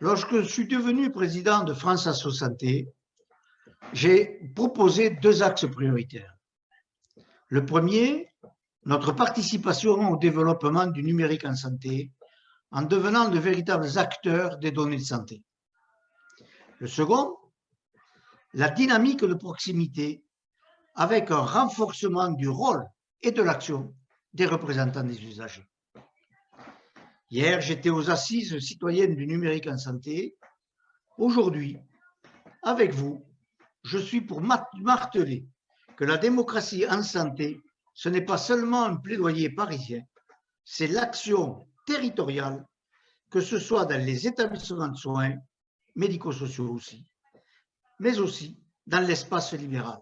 Lorsque je suis devenu président de France Asso Santé, j'ai proposé 2 axes prioritaires. Le premier, notre participation au développement du numérique en santé, en devenant de véritables acteurs des données de santé. Le second, la dynamique de proximité avec un renforcement du rôle et de l'action des représentants des usagers. Hier, j'étais aux assises citoyennes du numérique en santé. Aujourd'hui, avec vous, je suis pour marteler que la démocratie en santé, ce n'est pas seulement un plaidoyer parisien, c'est l'action territoriale, que ce soit dans les établissements de soins, médico-sociaux aussi, mais aussi dans l'espace libéral.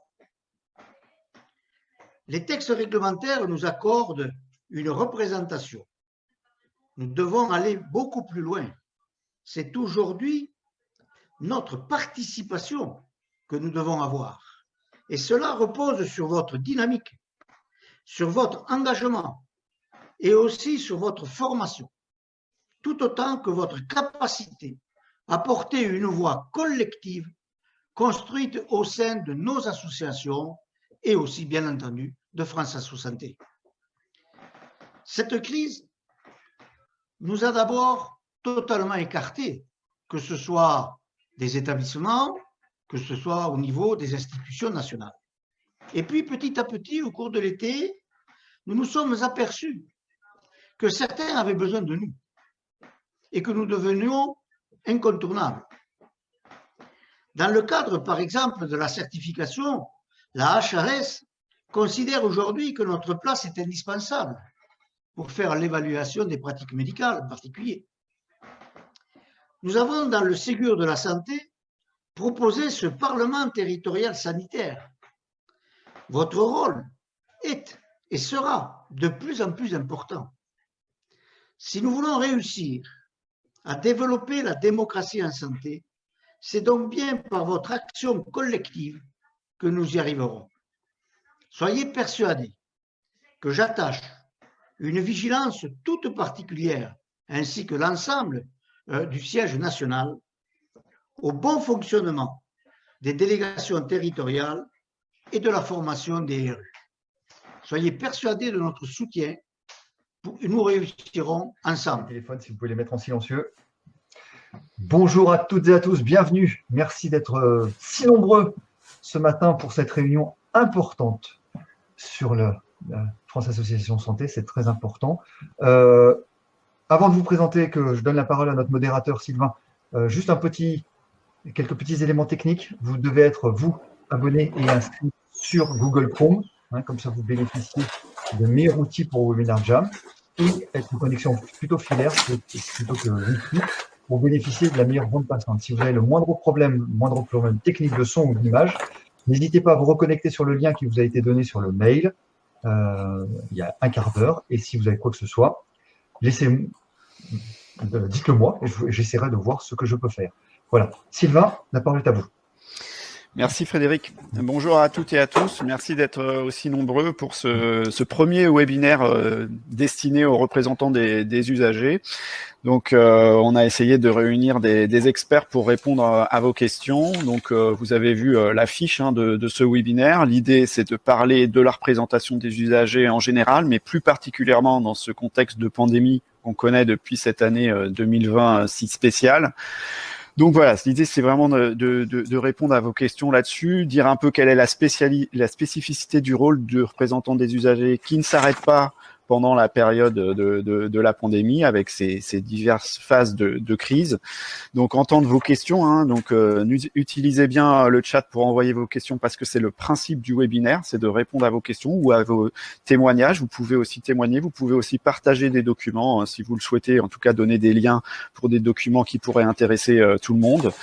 Les textes réglementaires nous accordent une représentation. Nous devons aller beaucoup plus loin. C'est aujourd'hui notre participation que nous devons avoir. Et cela repose sur votre dynamique, sur votre engagement et aussi sur votre formation, tout autant que votre capacité à porter une voix collective construite au sein de nos associations et aussi, bien entendu, de France Asso Santé. Cette crise nous a d'abord totalement écartés, que ce soit des établissements, que ce soit au niveau des institutions nationales. Et puis, petit à petit, au cours de l'été, nous nous sommes aperçus que certains avaient besoin de nous et que nous devenions incontournables. Dans le cadre, par exemple, de la certification, la HAS considère aujourd'hui que notre place est indispensable pour faire l'évaluation des pratiques médicales en particulier. Nous avons, dans le Ségur de la santé, proposé ce Parlement territorial sanitaire. Votre rôle est et sera de plus en plus important. Si nous voulons réussir à développer la démocratie en santé, c'est donc bien par votre action collective que nous y arriverons. Soyez persuadés que j'attache une vigilance toute particulière, ainsi que l'ensemble du siège national, au bon fonctionnement des délégations territoriales et de la formation des RU. Soyez persuadés de notre soutien, nous réussirons ensemble. Téléphone, si vous pouvez les mettre en silencieux. Bonjour à toutes et à tous, bienvenue. Merci d'être si nombreux ce matin pour cette réunion importante sur la France Association Santé, c'est très important. Avant de vous présenter, que je donne la parole à notre modérateur Sylvain, juste quelques petits éléments techniques. Vous devez être, vous, abonné et inscrit sur Google Chrome, comme ça vous bénéficiez de meilleurs outils pour Webinar Jam, et être une connexion plutôt filaire plutôt que Wi-Fi pour bénéficier de la meilleure bande passante. Si vous avez le moindre problème technique de son ou d'image, n'hésitez pas à vous reconnecter sur le lien qui vous a été donné sur le mail il y a un quart d'heure, et si vous avez quoi que ce soit, dites-le moi et j'essaierai de voir ce que je peux faire. Voilà. Sylvain, la parole est à vous. Merci Frédéric. Bonjour à toutes et à tous. Merci d'être aussi nombreux pour ce premier webinaire destiné aux représentants des usagers. Donc, on a essayé de réunir des experts pour répondre à vos questions. Donc, vous avez vu l'affiche de ce webinaire. L'idée, c'est de parler de la représentation des usagers en général, mais plus particulièrement dans ce contexte de pandémie qu'on connaît depuis cette année 2020 si spéciale. Donc voilà, l'idée c'est vraiment de répondre à vos questions là-dessus, dire un peu quelle est la spécificité du rôle de représentant des usagers qui ne s'arrête pas pendant la période de la pandémie avec ces diverses phases de crise. Donc entendre vos questions, donc utilisez bien le chat pour envoyer vos questions parce que c'est le principe du webinaire, c'est de répondre à vos questions ou à vos témoignages. Vous pouvez aussi témoigner, vous pouvez aussi partager des documents si vous le souhaitez, en tout cas donner des liens pour des documents qui pourraient intéresser tout le monde.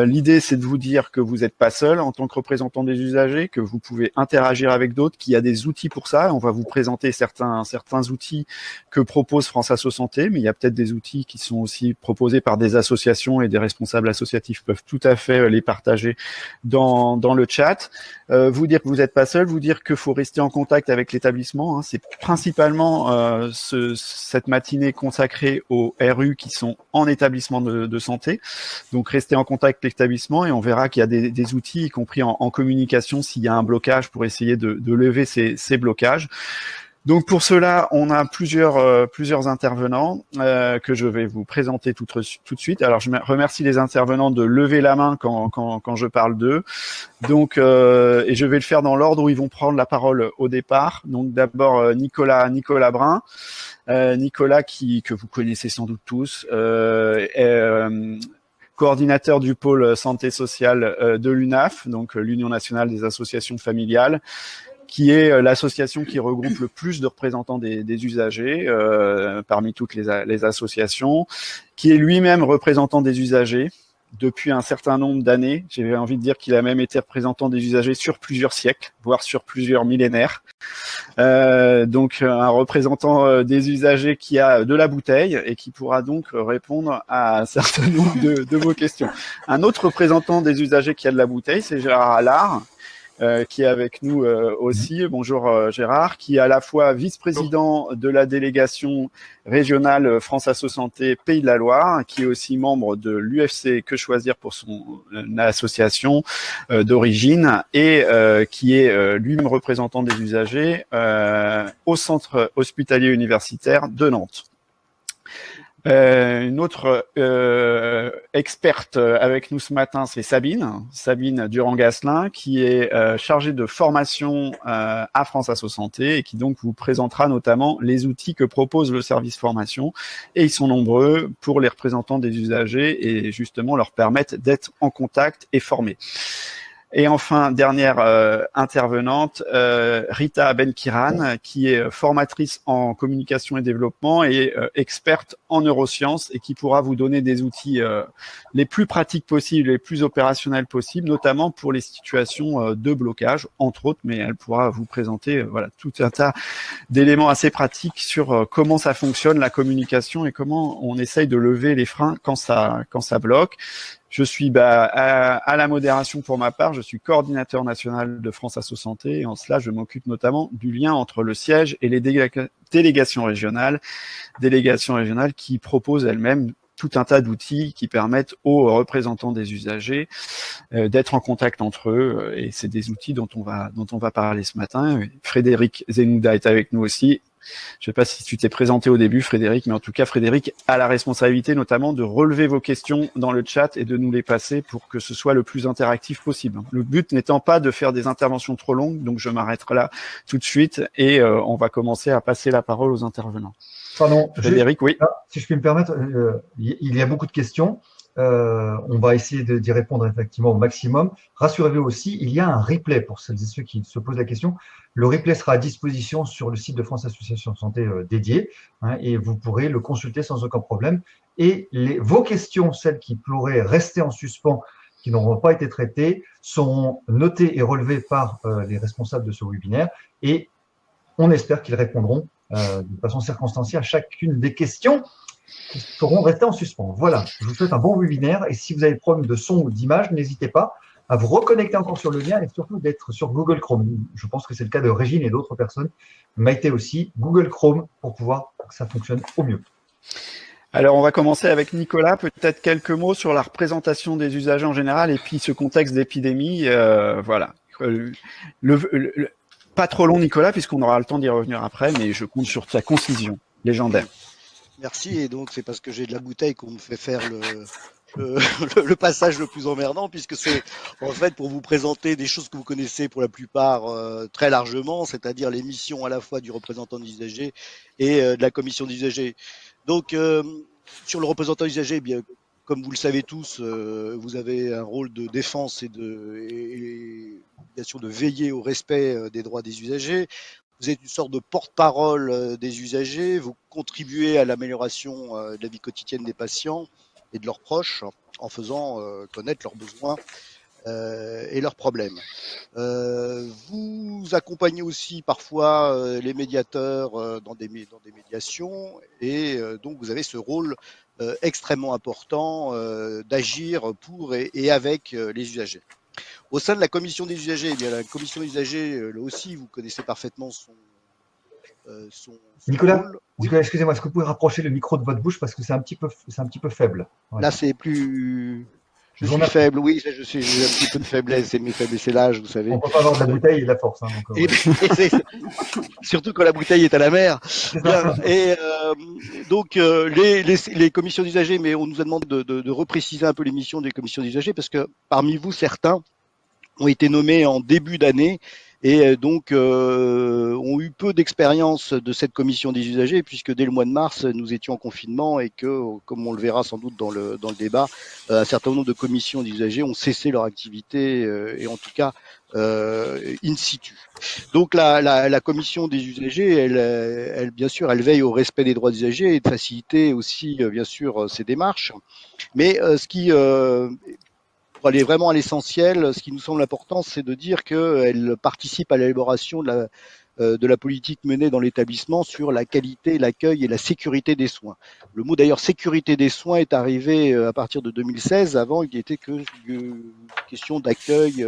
L'idée c'est de vous dire que vous n'êtes pas seul en tant que représentant des usagers, que vous pouvez interagir avec d'autres, qu'il y a des outils pour ça. On va vous présenter certains certains outils que propose France Asso Santé, mais il y a peut-être des outils qui sont aussi proposés par des associations et des responsables associatifs peuvent tout à fait les partager dans le chat. Vous dire que vous n'êtes pas seul, vous dire qu'il faut rester en contact avec l'établissement. Hein. C'est principalement cette matinée consacrée aux RU qui sont en établissement de santé. Donc restez en contact avec l'établissement et on verra qu'il y a des outils, y compris en communication, s'il y a un blocage pour essayer de lever ces blocages. Donc pour cela, on a plusieurs intervenants que je vais vous présenter tout de suite. Alors je remercie les intervenants de lever la main quand je parle d'eux. Donc et je vais le faire dans l'ordre où ils vont prendre la parole au départ. Donc d'abord Nicolas Brun. Nicolas que vous connaissez sans doute tous. Coordinateur du pôle santé sociale de l'UNAF, donc l'Union nationale des associations familiales, qui est l'association qui regroupe le plus de représentants des usagers parmi toutes les associations, qui est lui-même représentant des usagers depuis un certain nombre d'années. J'ai envie de dire qu'il a même été représentant des usagers sur plusieurs siècles, voire sur plusieurs millénaires. Donc un représentant des usagers qui a de la bouteille et qui pourra donc répondre à un certain nombre de vos questions. Un autre représentant des usagers qui a de la bouteille, c'est Gérard Allard, qui est avec nous aussi. Bonjour Gérard, qui est à la fois vice-président de la délégation régionale France Asso Santé Pays de la Loire, qui est aussi membre de l'UFC Que Choisir pour son association d'origine et qui est lui-même représentant des usagers au centre hospitalier universitaire de Nantes. Une autre experte avec nous ce matin, c'est Sabine Durand-Gasselin, qui est chargée de formation à France Asso Santé et qui donc vous présentera notamment les outils que propose le service formation. Et ils sont nombreux pour les représentants des usagers et justement leur permettre d'être en contact et formés. Et enfin, dernière intervenante, Rita Benkiran, qui est formatrice en communication et développement et experte en neurosciences et qui pourra vous donner des outils les plus pratiques possibles, les plus opérationnels possibles, notamment pour les situations de blocage, entre autres, mais elle pourra vous présenter voilà tout un tas d'éléments assez pratiques sur comment ça fonctionne, la communication et comment on essaye de lever les freins quand ça bloque. Je suis à la modération pour ma part, je suis coordinateur national de France Asso Santé et en cela je m'occupe notamment du lien entre le siège et les délégations régionales qui proposent elles-mêmes tout un tas d'outils qui permettent aux représentants des usagers d'être en contact entre eux et c'est des outils dont on va parler ce matin. Frédéric Zenouda est avec nous aussi. Je ne sais pas si tu t'es présenté au début, Frédéric, mais en tout cas, Frédéric a la responsabilité notamment de relever vos questions dans le chat et de nous les passer pour que ce soit le plus interactif possible. Le but n'étant pas de faire des interventions trop longues, donc je m'arrêterai là tout de suite et on va commencer à passer la parole aux intervenants. Pardon, Frédéric, oui. Si je puis me permettre, il y a beaucoup de questions. On va essayer d'y répondre effectivement au maximum. Rassurez-vous aussi, il y a un replay pour celles et ceux qui se posent la question. Le replay sera à disposition sur le site de France Association Santé dédié et vous pourrez le consulter sans aucun problème. Et vos questions, celles qui pourraient rester en suspens, qui n'auront pas été traitées, seront notées et relevées par les responsables de ce webinaire et on espère qu'ils répondront de façon circonstanciée à chacune des questions qui seront restées en suspens. Voilà, je vous souhaite un bon webinaire et si vous avez problème de son ou d'image, n'hésitez pas à vous reconnecter encore sur le lien et surtout d'être sur Google Chrome. Je pense que c'est le cas de Régine et d'autres personnes. Maïté aussi, Google Chrome pour pouvoir que ça fonctionne au mieux. Alors, on va commencer avec Nicolas. Peut-être quelques mots sur la représentation des usagers en général et puis ce contexte d'épidémie. Voilà. Pas trop long, Nicolas, puisqu'on aura le temps d'y revenir après, mais je compte sur ta concision légendaire. Merci, et donc c'est parce que j'ai de la bouteille qu'on me fait faire le passage le plus emmerdant, puisque c'est en fait pour vous présenter des choses que vous connaissez pour la plupart très largement, c'est-à-dire les missions à la fois du représentant des usagers et de la commission des usagers. Donc sur le représentant des usagers, eh bien, comme vous le savez tous, vous avez un rôle de défense et bien sûr de veiller au respect des droits des usagers. Vous êtes une sorte de porte-parole des usagers, vous contribuez à l'amélioration de la vie quotidienne des patients et de leurs proches en faisant connaître leurs besoins et leurs problèmes. Vous accompagnez aussi parfois les médiateurs dans des médiations et donc vous avez ce rôle extrêmement important d'agir pour et avec les usagers. Au sein de la commission des usagers, eh bien, la commission des usagers, là aussi, vous connaissez parfaitement son Nicolas, rôle. Nicolas, excusez-moi, est-ce que vous pouvez rapprocher le micro de votre bouche parce que c'est un petit peu faible. Ouais. Là, c'est plus. Je Vous en suis avez- faible, oui, ça, je sais, j'ai un petit peu de faiblesse, c'est mes faiblesses, c'est l'âge, vous savez. On peut pas avoir de la bouteille et de la force. Hein, donc, Et, ouais. surtout quand la bouteille est à la mer. C'est Bien, ça. et donc les commissions d'usagers, mais on nous a demandé de repréciser un peu les missions des commissions d'usagers parce que parmi vous, certains ont été nommés en début d'année et donc ont eu peu d'expérience de cette commission des usagers puisque dès le mois de mars nous étions en confinement et que, comme on le verra sans doute dans le débat, un certain nombre de commissions des usagers ont cessé leur activité et en tout cas in situ. Donc la commission des usagers, elle bien sûr, elle veille au respect des droits des usagers et de faciliter aussi bien sûr ces démarches. Mais ce qui pour aller vraiment à l'essentiel, ce qui nous semble important, c'est de dire qu'elle participe à l'élaboration de la politique menée dans l'établissement sur la qualité, l'accueil et la sécurité des soins. Le mot d'ailleurs sécurité des soins est arrivé à partir de 2016. Avant, il n'était que question d'accueil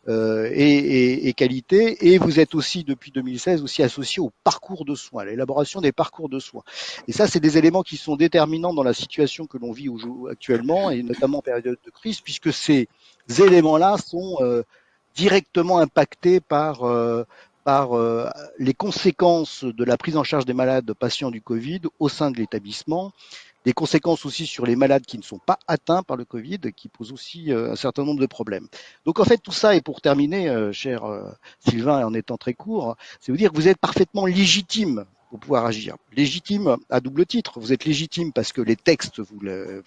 et qualité. Et vous êtes aussi, depuis 2016, aussi associé au parcours de soins, à l'élaboration des parcours de soins. Et ça, c'est des éléments qui sont déterminants dans la situation que l'on vit actuellement, et notamment en période de crise, puisque ces éléments-là sont directement impactés par les conséquences de la prise en charge des malades patients du Covid au sein de l'établissement, des conséquences aussi sur les malades qui ne sont pas atteints par le Covid, qui posent aussi un certain nombre de problèmes. Donc en fait, tout ça, et pour terminer, cher Sylvain, en étant très court, c'est vous dire que vous êtes parfaitement légitime pour pouvoir agir. Légitime à double titre. Vous êtes légitime parce que les textes vous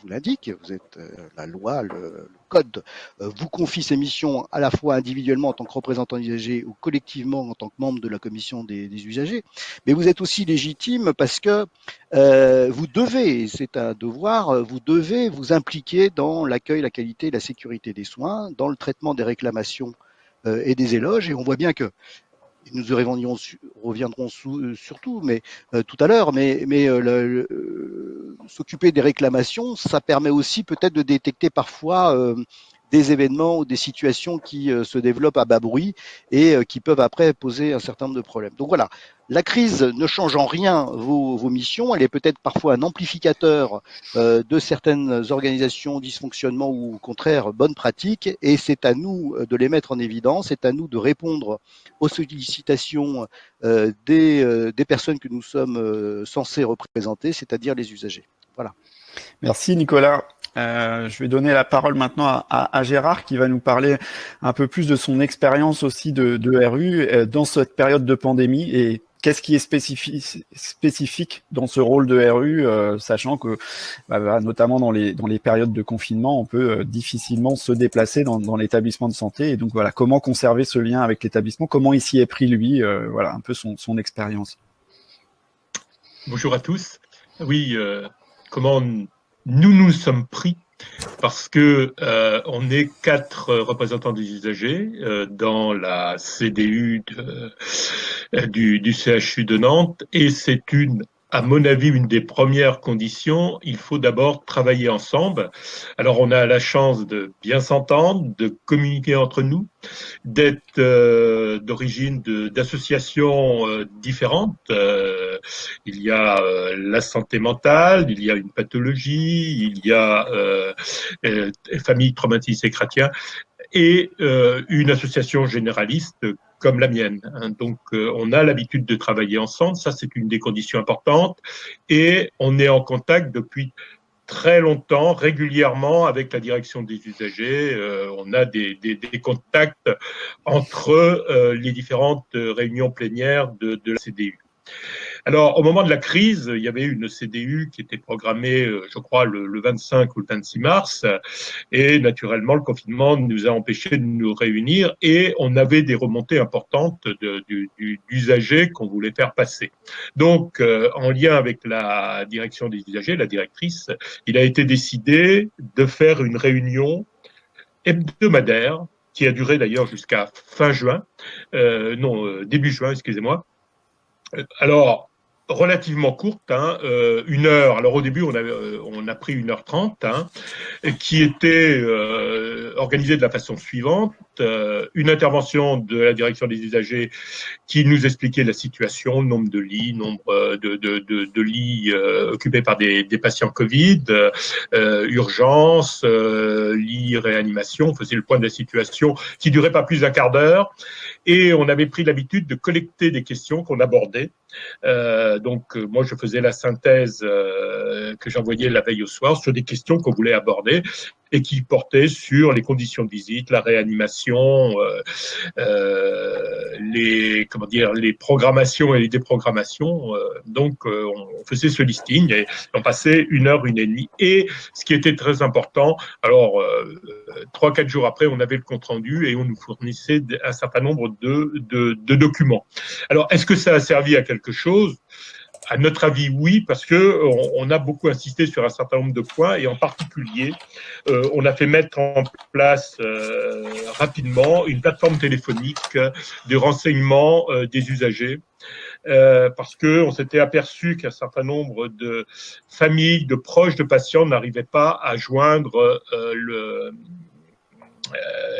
l'indiquent, vous êtes la loi, le code vous confie ces missions à la fois individuellement en tant que représentant des usagers ou collectivement en tant que membre de la commission des usagers. Mais vous êtes aussi légitime parce que vous devez, c'est un devoir, vous devez vous impliquer dans l'accueil, la qualité et la sécurité des soins, dans le traitement des réclamations et des éloges. Et on voit bien que nous reviendrons surtout, mais tout à l'heure, mais s'occuper des réclamations, ça permet aussi peut-être de détecter parfois des événements ou des situations qui se développent à bas bruit et qui peuvent après poser un certain nombre de problèmes. Donc voilà, la crise ne change en rien vos missions, elle est peut-être parfois un amplificateur de certaines organisations, dysfonctionnements ou au contraire bonnes pratiques, et c'est à nous de les mettre en évidence, c'est à nous de répondre aux sollicitations des personnes que nous sommes censés représenter, c'est-à-dire les usagers. Voilà. Merci Nicolas. Je vais donner la parole maintenant à Gérard qui va nous parler un peu plus de son expérience aussi de RU dans cette période de pandémie et qu'est-ce qui est spécifique dans ce rôle de RU, sachant que notamment dans les périodes de confinement, on peut difficilement se déplacer dans l'établissement de santé. Et donc voilà, comment conserver ce lien avec l'établissement, comment il s'y est pris lui, voilà un peu son expérience. Bonjour à tous. Oui, comment nous sommes pris parce que on est 4 représentants des usagers dans la CDU du CHU de Nantes et c'est à mon avis, une des premières conditions, il faut d'abord travailler ensemble. Alors, on a la chance de bien s'entendre, de communiquer entre nous, d'être d'origine d'associations différentes. Il y a la santé mentale, il y a une pathologie, il y a famille traumatisée chrétien et une association généraliste comme la mienne. Donc, on a l'habitude de travailler ensemble, ça c'est une des conditions importantes, et on est en contact depuis très longtemps, régulièrement avec la direction des usagers. On a des contacts entre les différentes réunions plénières de la CDU. Alors, au moment de la crise, il y avait une CDU qui était programmée, je crois, le 25 ou le 26 mars. Et naturellement, le confinement nous a empêchés de nous réunir et on avait des remontées importantes d'usagers qu'on voulait faire passer. Donc, en lien avec la direction des usagers, la directrice, il a été décidé de faire une réunion hebdomadaire qui a duré d'ailleurs jusqu'à fin juin, début juin, excusez-moi. Alors, relativement courte, 1 heure. Alors au début, on a pris 1h30, qui était organisée de la façon suivante. Une intervention de la direction des usagers qui nous expliquait la situation, le nombre de lits, nombre de lits occupés par des patients Covid, urgence, lits réanimation. On faisait le point de la situation qui durait pas plus d'un quart d'heure. Et on avait pris l'habitude de collecter des questions qu'on abordait. Moi, je faisais la synthèse que j'envoyais la veille au soir sur des questions qu'on voulait aborder et qui portaient sur les conditions de visite, la réanimation, les programmations et les déprogrammations. On faisait ce listing et on passait 1 heure, 1h30. Et ce qui était très important, alors 3-4 jours après, on avait le compte rendu et on nous fournissait un certain nombre de documents. Alors, est-ce que ça a servi à quelque chose ? À notre avis, oui, parce que on a beaucoup insisté sur un certain nombre de points et en particulier, on a fait mettre en place rapidement une plateforme téléphonique de renseignement des usagers. Parce qu'on s'était aperçu qu'un certain nombre de familles, de proches de patients n'arrivaient pas à joindre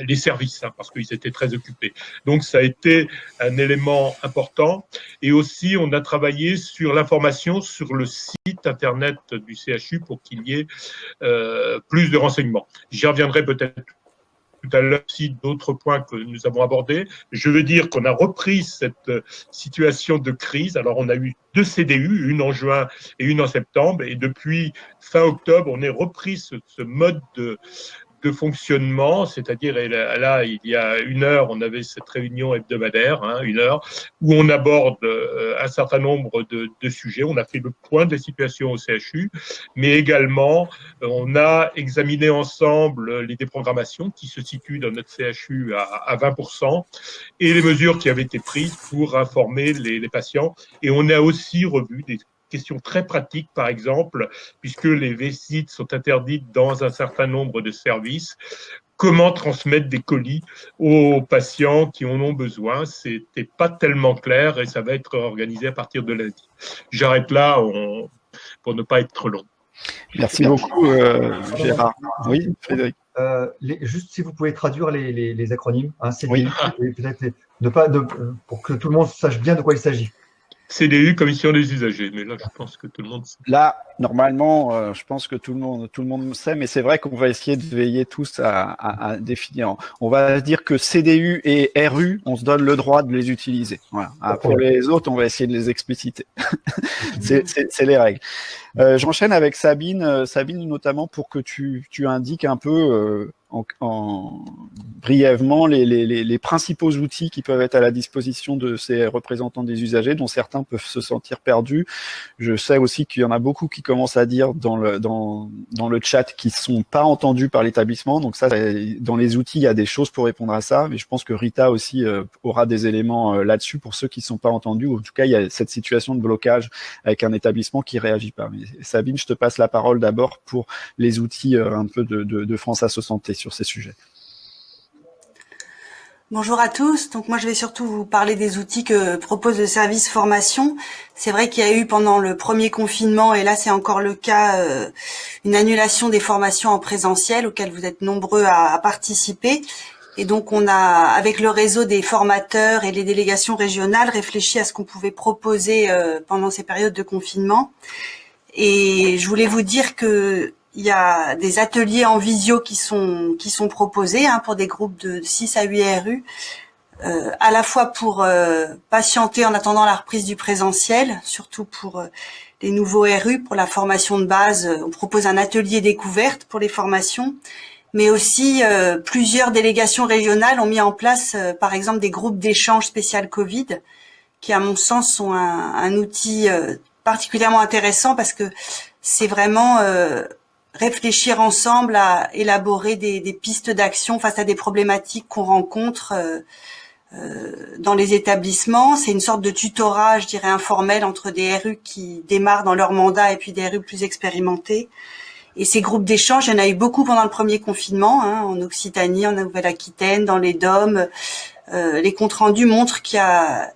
les services, parce qu'ils étaient très occupés. Donc, ça a été un élément important. Et aussi, on a travaillé sur l'information sur le site Internet du CHU pour qu'il y ait plus de renseignements. J'y reviendrai peut-être tout à l'heure aussi d'autres points que nous avons abordés. Je veux dire qu'on a repris cette situation de crise. Alors, on a eu 2 CDU, une en juin et une en septembre. Et depuis fin octobre, on est repris ce mode de fonctionnement, c'est-à-dire là, il y a 1 heure, on avait cette réunion hebdomadaire, 1 heure, où on aborde un certain nombre de sujets. On a fait le point de la situation au CHU, mais également, on a examiné ensemble les déprogrammations qui se situent dans notre CHU à 20% et les mesures qui avaient été prises pour informer les patients. Et on a aussi revu des questions très pratiques, par exemple, puisque les visites sont interdites dans un certain nombre de services, comment transmettre des colis aux patients qui en ont besoin. C'était pas tellement clair et ça va être organisé à partir de lundi. J'arrête là pour ne pas être trop long. Merci beaucoup, Gérard. Oui, Frédéric. Juste si vous pouvez traduire les acronymes, CDI, Oui. et peut-être pour que tout le monde sache bien de quoi il s'agit. CDU, Commission des usagers, mais là, je pense que tout le monde sait. Là, normalement, je pense que tout le monde sait, mais c'est vrai qu'on va essayer de veiller tous à définir. On va dire que CDU et RU, on se donne le droit de les utiliser. Voilà. Pour les autres, on va essayer de les expliciter. C'est les règles. J'enchaîne avec Sabine. Sabine, notamment pour que tu indiques un peu brièvement les principaux outils qui peuvent être à la disposition de ces représentants des usagers, dont certains peuvent se sentir perdus. Je sais aussi qu'il y en a beaucoup qui commencent à dire dans le chat qu'ils sont pas entendus par l'établissement. Donc ça, dans les outils, il y a des choses pour répondre à ça. Mais je pense que Rita aussi aura des éléments là-dessus pour ceux qui sont pas entendus. En tout cas, il y a cette situation de blocage avec un établissement qui réagit pas. Mais Sabine, je te passe la parole d'abord pour les outils un peu de France Asso Santé sur ces sujets. Bonjour à tous. Donc moi je vais surtout vous parler des outils que propose le service formation. C'est vrai qu'il y a eu pendant le premier confinement, et là c'est encore le cas, une annulation des formations en présentiel auxquelles vous êtes nombreux à participer. Et donc on a, avec le réseau des formateurs et les délégations régionales, réfléchi à ce qu'on pouvait proposer pendant ces périodes de confinement. Et je voulais vous dire que il y a des ateliers en visio qui sont proposés pour des groupes de 6 à 8 RU, à la fois pour patienter en attendant la reprise du présentiel, surtout pour les nouveaux RU, pour la formation de base. On propose un atelier découverte pour les formations, mais aussi plusieurs délégations régionales ont mis en place, par exemple, des groupes d'échange spécial Covid, qui, à mon sens, sont un outil particulièrement intéressant parce que c'est vraiment réfléchir ensemble à élaborer des pistes d'action face à des problématiques qu'on rencontre dans les établissements. C'est une sorte de tutorat, je dirais, informel entre des RU qui démarrent dans leur mandat et puis des RU plus expérimentés. Et ces groupes d'échange, il y en a eu beaucoup pendant le premier confinement, hein, en Occitanie, en Nouvelle-Aquitaine, dans les DOM. Les comptes rendus montrent qu'il y a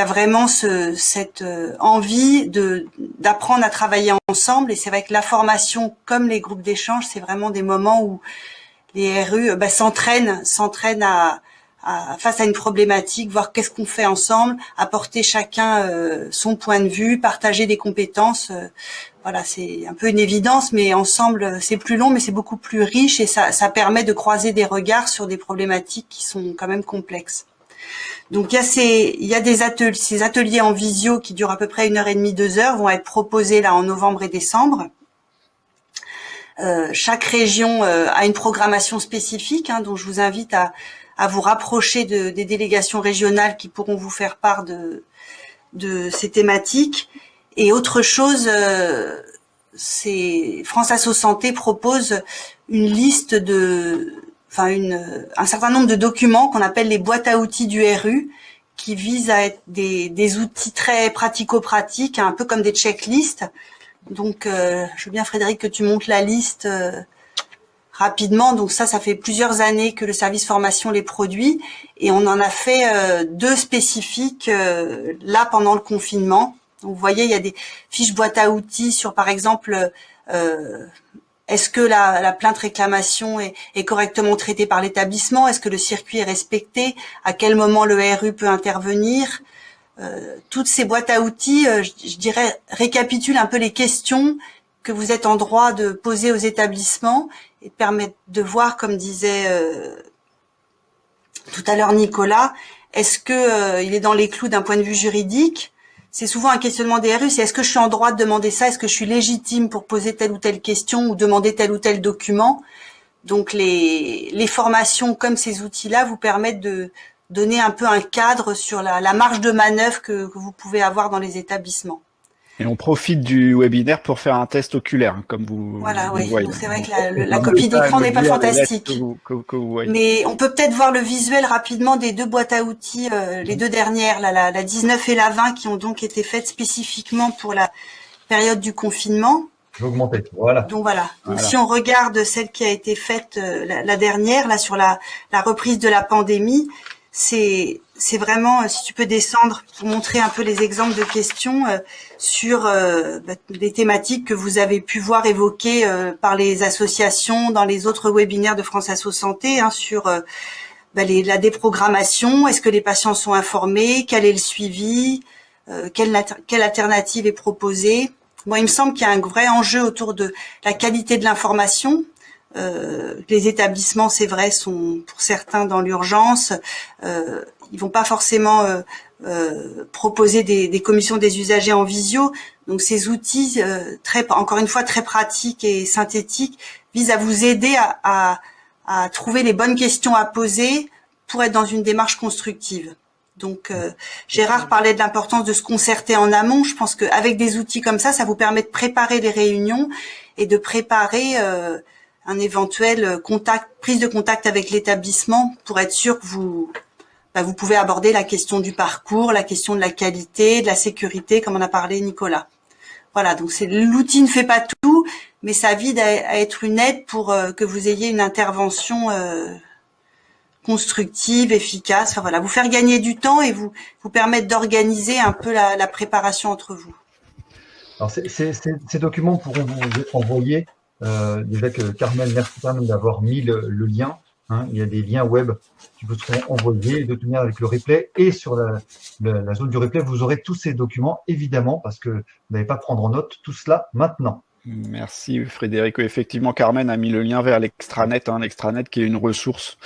vraiment cette envie d'apprendre à travailler ensemble. Et c'est vrai que la formation, comme les groupes d'échange, c'est vraiment des moments où les RU s'entraînent face à une problématique, voir qu'est-ce qu'on fait ensemble, apporter chacun son point de vue, partager des compétences. Voilà, c'est un peu une évidence, mais ensemble, c'est plus long, mais c'est beaucoup plus riche et ça permet de croiser des regards sur des problématiques qui sont quand même complexes. Donc il y a des ateliers, ces ateliers en visio qui durent à peu près 1h30, 2 heures, vont être proposés là en novembre et décembre. Chaque région a une programmation spécifique, hein, dont je vous invite à vous rapprocher des délégations régionales qui pourront vous faire part de ces thématiques. Et autre chose, c'est France Asso Santé propose une liste un certain nombre de documents qu'on appelle les boîtes à outils du RU, qui visent à être des outils très pratico-pratiques, un peu comme des checklists. Donc, je veux bien, Frédéric, que tu montes la liste rapidement. Donc ça fait plusieurs années que le service formation les produit et on en a fait 2 spécifiques là pendant le confinement. Donc, vous voyez, il y a des fiches boîte à outils sur, par exemple, est-ce que la plainte réclamation est correctement traitée par l'établissement? Est-ce que le circuit est respecté? À quel moment le RU peut intervenir? Toutes ces boîtes à outils, je dirais, récapitulent un peu les questions que vous êtes en droit de poser aux établissements et permettent de voir, comme disait tout à l'heure Nicolas, est-ce que il est dans les clous d'un point de vue juridique? C'est souvent un questionnement des RU, c'est est-ce que je suis en droit de demander ça? Est-ce que je suis légitime pour poser telle ou telle question ou demander tel ou tel document? Donc les formations comme ces outils-là vous permettent de donner un peu un cadre sur la marge de manœuvre que vous pouvez avoir dans les établissements. Et on profite du webinaire pour faire un test oculaire, hein, comme vous voyez. Donc c'est vrai que la copie d'écran n'est pas fantastique. Que vous voyez. Mais on peut peut-être voir le visuel rapidement des 2 boîtes à outils, les 2 dernières, la 19 et la 20, qui ont donc été faites spécifiquement pour la période du confinement. Je vais augmenter, voilà. Donc voilà. Donc, si on regarde celle qui a été faite la dernière, là sur la reprise de la pandémie, c'est vraiment, si tu peux descendre pour montrer un peu les exemples de questions sur des thématiques que vous avez pu voir évoquées par les associations dans les autres webinaires de France Asso Santé, hein, sur la déprogrammation, est-ce que les patients sont informés, quel est le suivi, quelle alternative est proposée. Moi, il me semble qu'il y a un vrai enjeu autour de la qualité de l'information. Les établissements, c'est vrai, sont pour certains dans l'urgence. Ils vont pas forcément proposer des commissions des usagers en visio. Donc ces outils, encore une fois très pratiques et synthétiques, visent à vous aider à trouver les bonnes questions à poser pour être dans une démarche constructive. Donc Gérard parlait de l'importance de se concerter en amont. Je pense qu'avec des outils comme ça vous permet de préparer les réunions et de préparer un éventuel prise de contact avec l'établissement pour être sûr que vous pouvez aborder la question du parcours, la question de la qualité, de la sécurité, comme en a parlé Nicolas. Voilà, donc l'outil ne fait pas tout, mais ça vise à être une aide pour que vous ayez une intervention constructive, efficace. Enfin voilà, vous faire gagner du temps et vous permettre d'organiser un peu la préparation entre vous. Alors ces documents pourront vous être envoyés. Déjà que Carmen, merci Carmen d'avoir mis le lien. Hein, il y a des liens web qui vous seront envoyés de toute manière avec le replay. Et sur la zone du replay, vous aurez tous ces documents, évidemment, parce que vous n'allez pas prendre en note tout cela maintenant. Merci Frédéric. Effectivement, Carmen a mis le lien vers l'extranet, l'extranet qui est une ressource,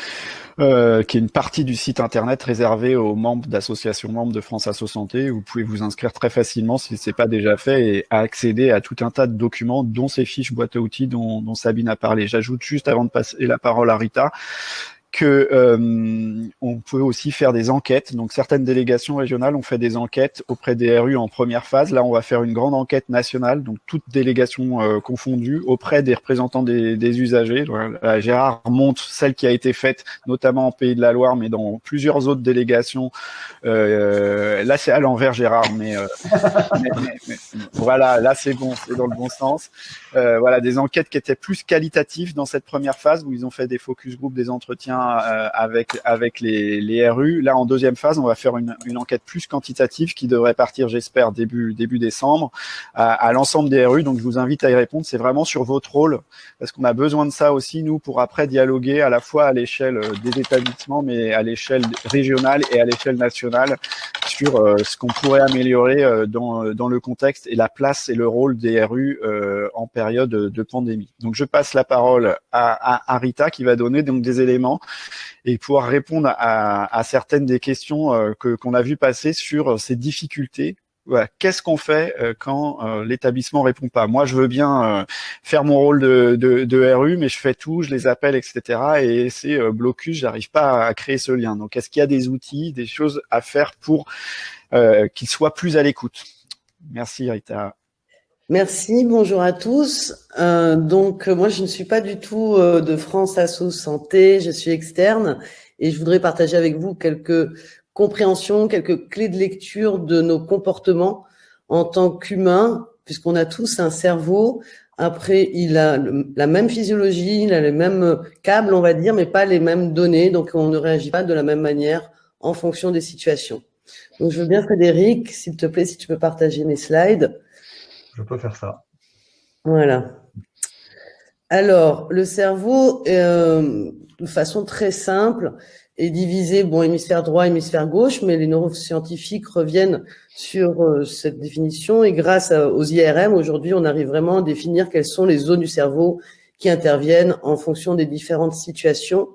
qui est une partie du site internet réservée aux membres d'associations membres de France Asso Santé. Vous pouvez vous inscrire très facilement si ce n'est pas déjà fait et accéder à tout un tas de documents, dont ces fiches boîte à outils dont Sabine a parlé. J'ajoute juste avant de passer la parole à Rita que on peut aussi faire des enquêtes. Donc certaines délégations régionales ont fait des enquêtes auprès des RU en première phase. Là, on va faire une grande enquête nationale, donc toutes délégations confondues, auprès des représentants des usagers. Voilà, Gérard montre celle qui a été faite, notamment en Pays de la Loire, mais dans plusieurs autres délégations. Là, c'est à l'envers, Gérard, mais voilà, là c'est bon, c'est dans le bon sens. Voilà, des enquêtes qui étaient plus qualitatives dans cette première phase où ils ont fait des focus group, des entretiens avec les RU. Là, en deuxième phase, on va faire une enquête plus quantitative qui devrait partir, j'espère, début décembre, à l'ensemble des RU. Donc, je vous invite à y répondre. C'est vraiment sur votre rôle, parce qu'on a besoin de ça aussi, nous, pour après dialoguer à la fois à l'échelle des établissements, mais à l'échelle régionale et à l'échelle nationale sur ce qu'on pourrait améliorer dans le contexte et la place et le rôle des RU en période de pandémie. Donc, je passe la parole à Rita qui va donner donc des éléments et pouvoir répondre à certaines des questions qu'on a vu passer sur ces difficultés. Voilà. Qu'est-ce qu'on fait quand l'établissement répond pas? Moi, je veux bien faire mon rôle de RU, mais je fais tout, je les appelle, etc. Et c'est blocus, j'arrive pas à créer ce lien. Donc, est-ce qu'il y a des outils, des choses à faire pour qu'ils soient plus à l'écoute? Merci, Rita. Merci, bonjour à tous. Moi, je ne suis pas du tout de France Asso Santé, je suis externe et je voudrais partager avec vous quelques compréhensions, quelques clés de lecture de nos comportements en tant qu'humains, puisqu'on a tous un cerveau. Après, il a la même physiologie, il a les mêmes câbles, on va dire, mais pas les mêmes données, donc on ne réagit pas de la même manière en fonction des situations. Donc, je veux bien, Frédéric, s'il te plaît, si tu peux partager mes slides. Je peux faire ça. Voilà. Alors, le cerveau, de façon très simple, est divisé, hémisphère droit, hémisphère gauche, mais les neuroscientifiques reviennent sur cette définition et grâce aux IRM, aujourd'hui, on arrive vraiment à définir quelles sont les zones du cerveau qui interviennent en fonction des différentes situations.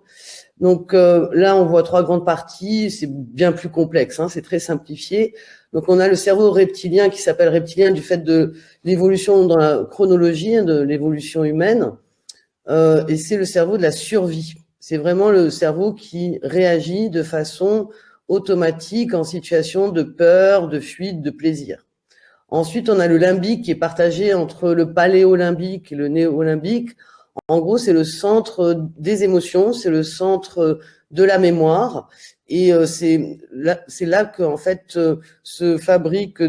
Donc là, on voit trois grandes parties, c'est bien plus complexe, c'est très simplifié. Donc on a le cerveau reptilien qui s'appelle reptilien du fait de l'évolution dans la chronologie de l'évolution humaine, et c'est le cerveau de la survie. C'est vraiment le cerveau qui réagit de façon automatique en situation de peur, de fuite, de plaisir. Ensuite, on a le limbique qui est partagé entre le paléolimbique et le néolimbique. En gros, c'est le centre des émotions, c'est le centre de la mémoire, et c'est là que en fait se fabriquent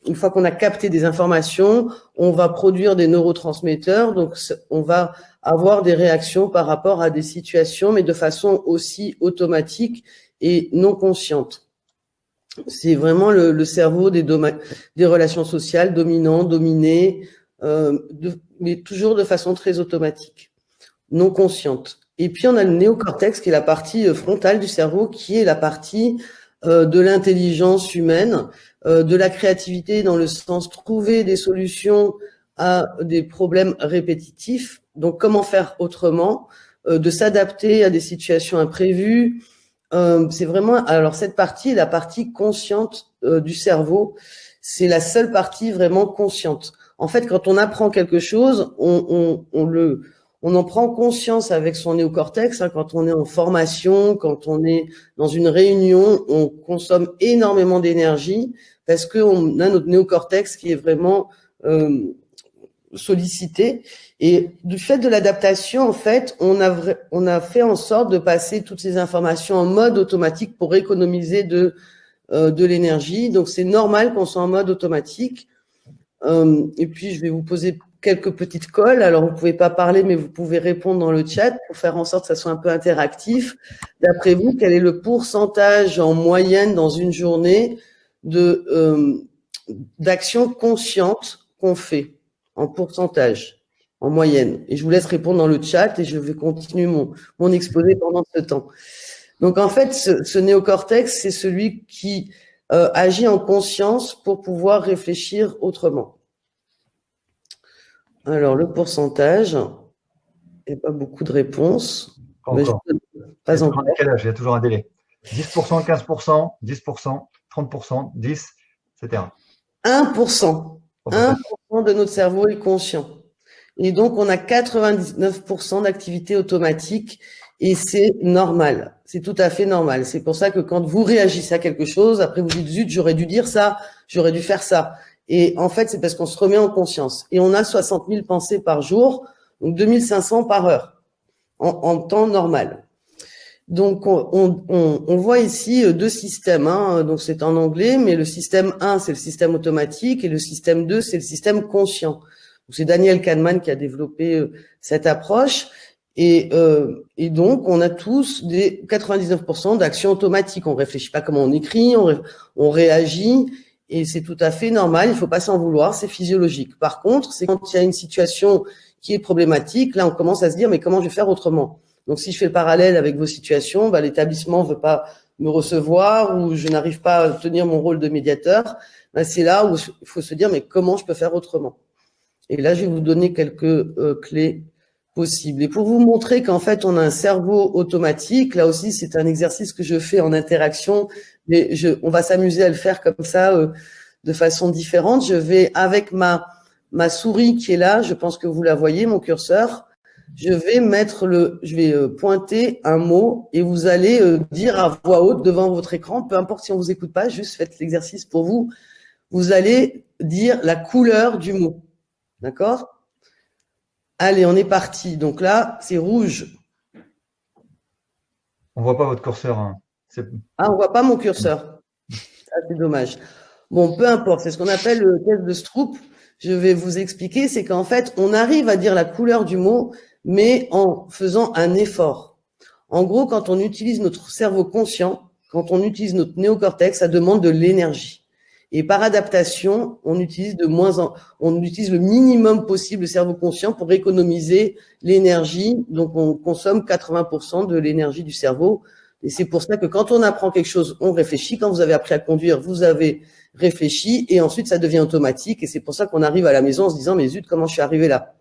une fois qu'on a capté des informations, on va produire des neurotransmetteurs, donc on va avoir des réactions par rapport à des situations, mais de façon aussi automatique et non consciente. C'est vraiment le cerveau des relations sociales, dominant, dominé, mais toujours de façon très automatique, non consciente. Et puis on a le néocortex qui est la partie frontale du cerveau, qui est la partie de l'intelligence humaine, de la créativité dans le sens trouver des solutions à des problèmes répétitifs. Donc comment faire autrement, de s'adapter à des situations imprévues. C'est vraiment, alors cette partie est la partie consciente du cerveau. C'est la seule partie vraiment consciente. En fait, quand on apprend quelque chose, on en prend conscience avec son néocortex. Quand on est en formation, quand on est dans une réunion, on consomme énormément d'énergie parce qu'on a notre néocortex qui est vraiment sollicité. Et du fait de l'adaptation, en fait, on a fait en sorte de passer toutes ces informations en mode automatique pour économiser de l'énergie. Donc, c'est normal qu'on soit en mode automatique. Et puis, je vais vous poser quelques petites colles. Alors, vous pouvez pas parler, mais vous pouvez répondre dans le chat pour faire en sorte que ça soit un peu interactif. D'après vous, quel est le pourcentage en moyenne dans une journée d'actions conscientes qu'on fait en pourcentage, en moyenne? Et je vous laisse répondre dans le chat et je vais continuer mon exposé pendant ce temps. Donc, en fait, ce néocortex, c'est celui qui agit en conscience pour pouvoir réfléchir autrement. Alors, le pourcentage, il n'y a pas beaucoup de réponses. Pas encore. Décalage, il y a toujours un délai. 10%, 15%, 10%, 30%, 10%, etc. 1%. 1% de notre cerveau est conscient. Et donc, on a 99% d'activité automatique. Et c'est normal, c'est tout à fait normal. C'est pour ça que quand vous réagissez à quelque chose, après vous dites zut, j'aurais dû dire ça, j'aurais dû faire ça. Et en fait, c'est parce qu'on se remet en conscience. Et on a 60 000 pensées par jour, donc 2500 par heure, en temps normal. Donc, on voit ici deux systèmes, hein. Donc, c'est en anglais, mais le système 1, c'est le système automatique, et le système 2, c'est le système conscient. C'est Daniel Kahneman qui a développé cette approche. Et donc, on a tous des 99% d'actions automatiques. On réfléchit pas comment on écrit, on réagit, et c'est tout à fait normal. Il faut pas s'en vouloir, c'est physiologique. Par contre, c'est quand il y a une situation qui est problématique, là, on commence à se dire, mais comment je vais faire autrement? Donc, si je fais le parallèle avec vos situations, l'établissement veut pas me recevoir ou je n'arrive pas à tenir mon rôle de médiateur, c'est là où il faut se dire, mais comment je peux faire autrement? Et là, je vais vous donner quelques clés possibles. Et pour vous montrer qu'en fait, on a un cerveau automatique, là aussi, c'est un exercice que je fais en interaction, mais on va s'amuser à le faire comme ça, de façon différente. Je vais, avec ma souris qui est là, je pense que vous la voyez, mon curseur, je vais pointer un mot et vous allez dire à voix haute devant votre écran, peu importe si on vous écoute pas, juste faites l'exercice pour vous. Vous allez dire la couleur du mot. D'accord? Allez, on est parti. Donc là, c'est rouge. On voit pas votre curseur. Hein. Ah, on voit pas mon curseur. Ça, c'est dommage. Bon, peu importe. C'est ce qu'on appelle le test de Stroop. Je vais vous expliquer. C'est qu'en fait, on arrive à dire la couleur du mot, mais en faisant un effort. En gros, quand on utilise notre cerveau conscient, quand on utilise notre néocortex, ça demande de l'énergie. Et par adaptation, on utilise le minimum possible le cerveau conscient pour économiser l'énergie. Donc, on consomme 80% de l'énergie du cerveau. Et c'est pour ça que quand on apprend quelque chose, on réfléchit. Quand vous avez appris à conduire, vous avez réfléchi et ensuite ça devient automatique. Et c'est pour ça qu'on arrive à la maison en se disant, mais zut, comment je suis arrivé là?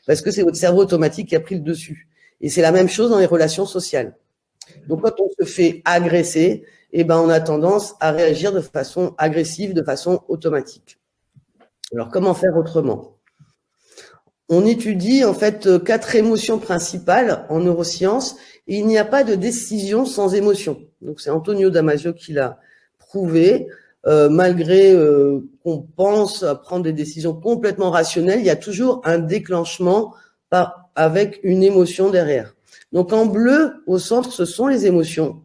Parce que c'est votre cerveau automatique qui a pris le dessus. Et c'est la même chose dans les relations sociales. Donc, quand on se fait agresser, on a tendance à réagir de façon agressive, de façon automatique. Alors, comment faire autrement? On étudie en fait 4 émotions principales en neurosciences et il n'y a pas de décision sans émotion. Donc, c'est Antonio Damasio qui l'a prouvé. Malgré qu'on pense à prendre des décisions complètement rationnelles, il y a toujours un déclenchement avec une émotion derrière. Donc, en bleu, au centre, ce sont les émotions.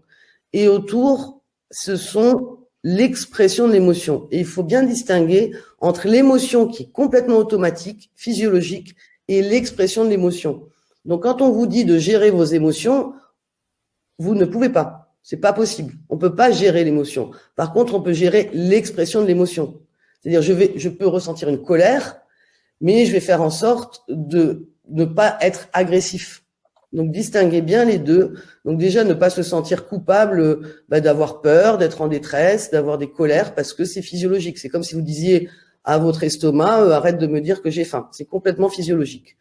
Et autour, ce sont l'expression de l'émotion. Et il faut bien distinguer entre l'émotion qui est complètement automatique, physiologique, et l'expression de l'émotion. Donc, quand on vous dit de gérer vos émotions, vous ne pouvez pas. C'est pas possible. On peut pas gérer l'émotion. Par contre, on peut gérer l'expression de l'émotion. C'est-à-dire, je peux ressentir une colère, mais je vais faire en sorte de ne pas être agressif. Donc, distinguez bien les deux. Donc, déjà, ne pas se sentir coupable d'avoir peur, d'être en détresse, d'avoir des colères, parce que c'est physiologique. C'est comme si vous disiez à votre estomac, arrête de me dire que j'ai faim. C'est complètement physiologique.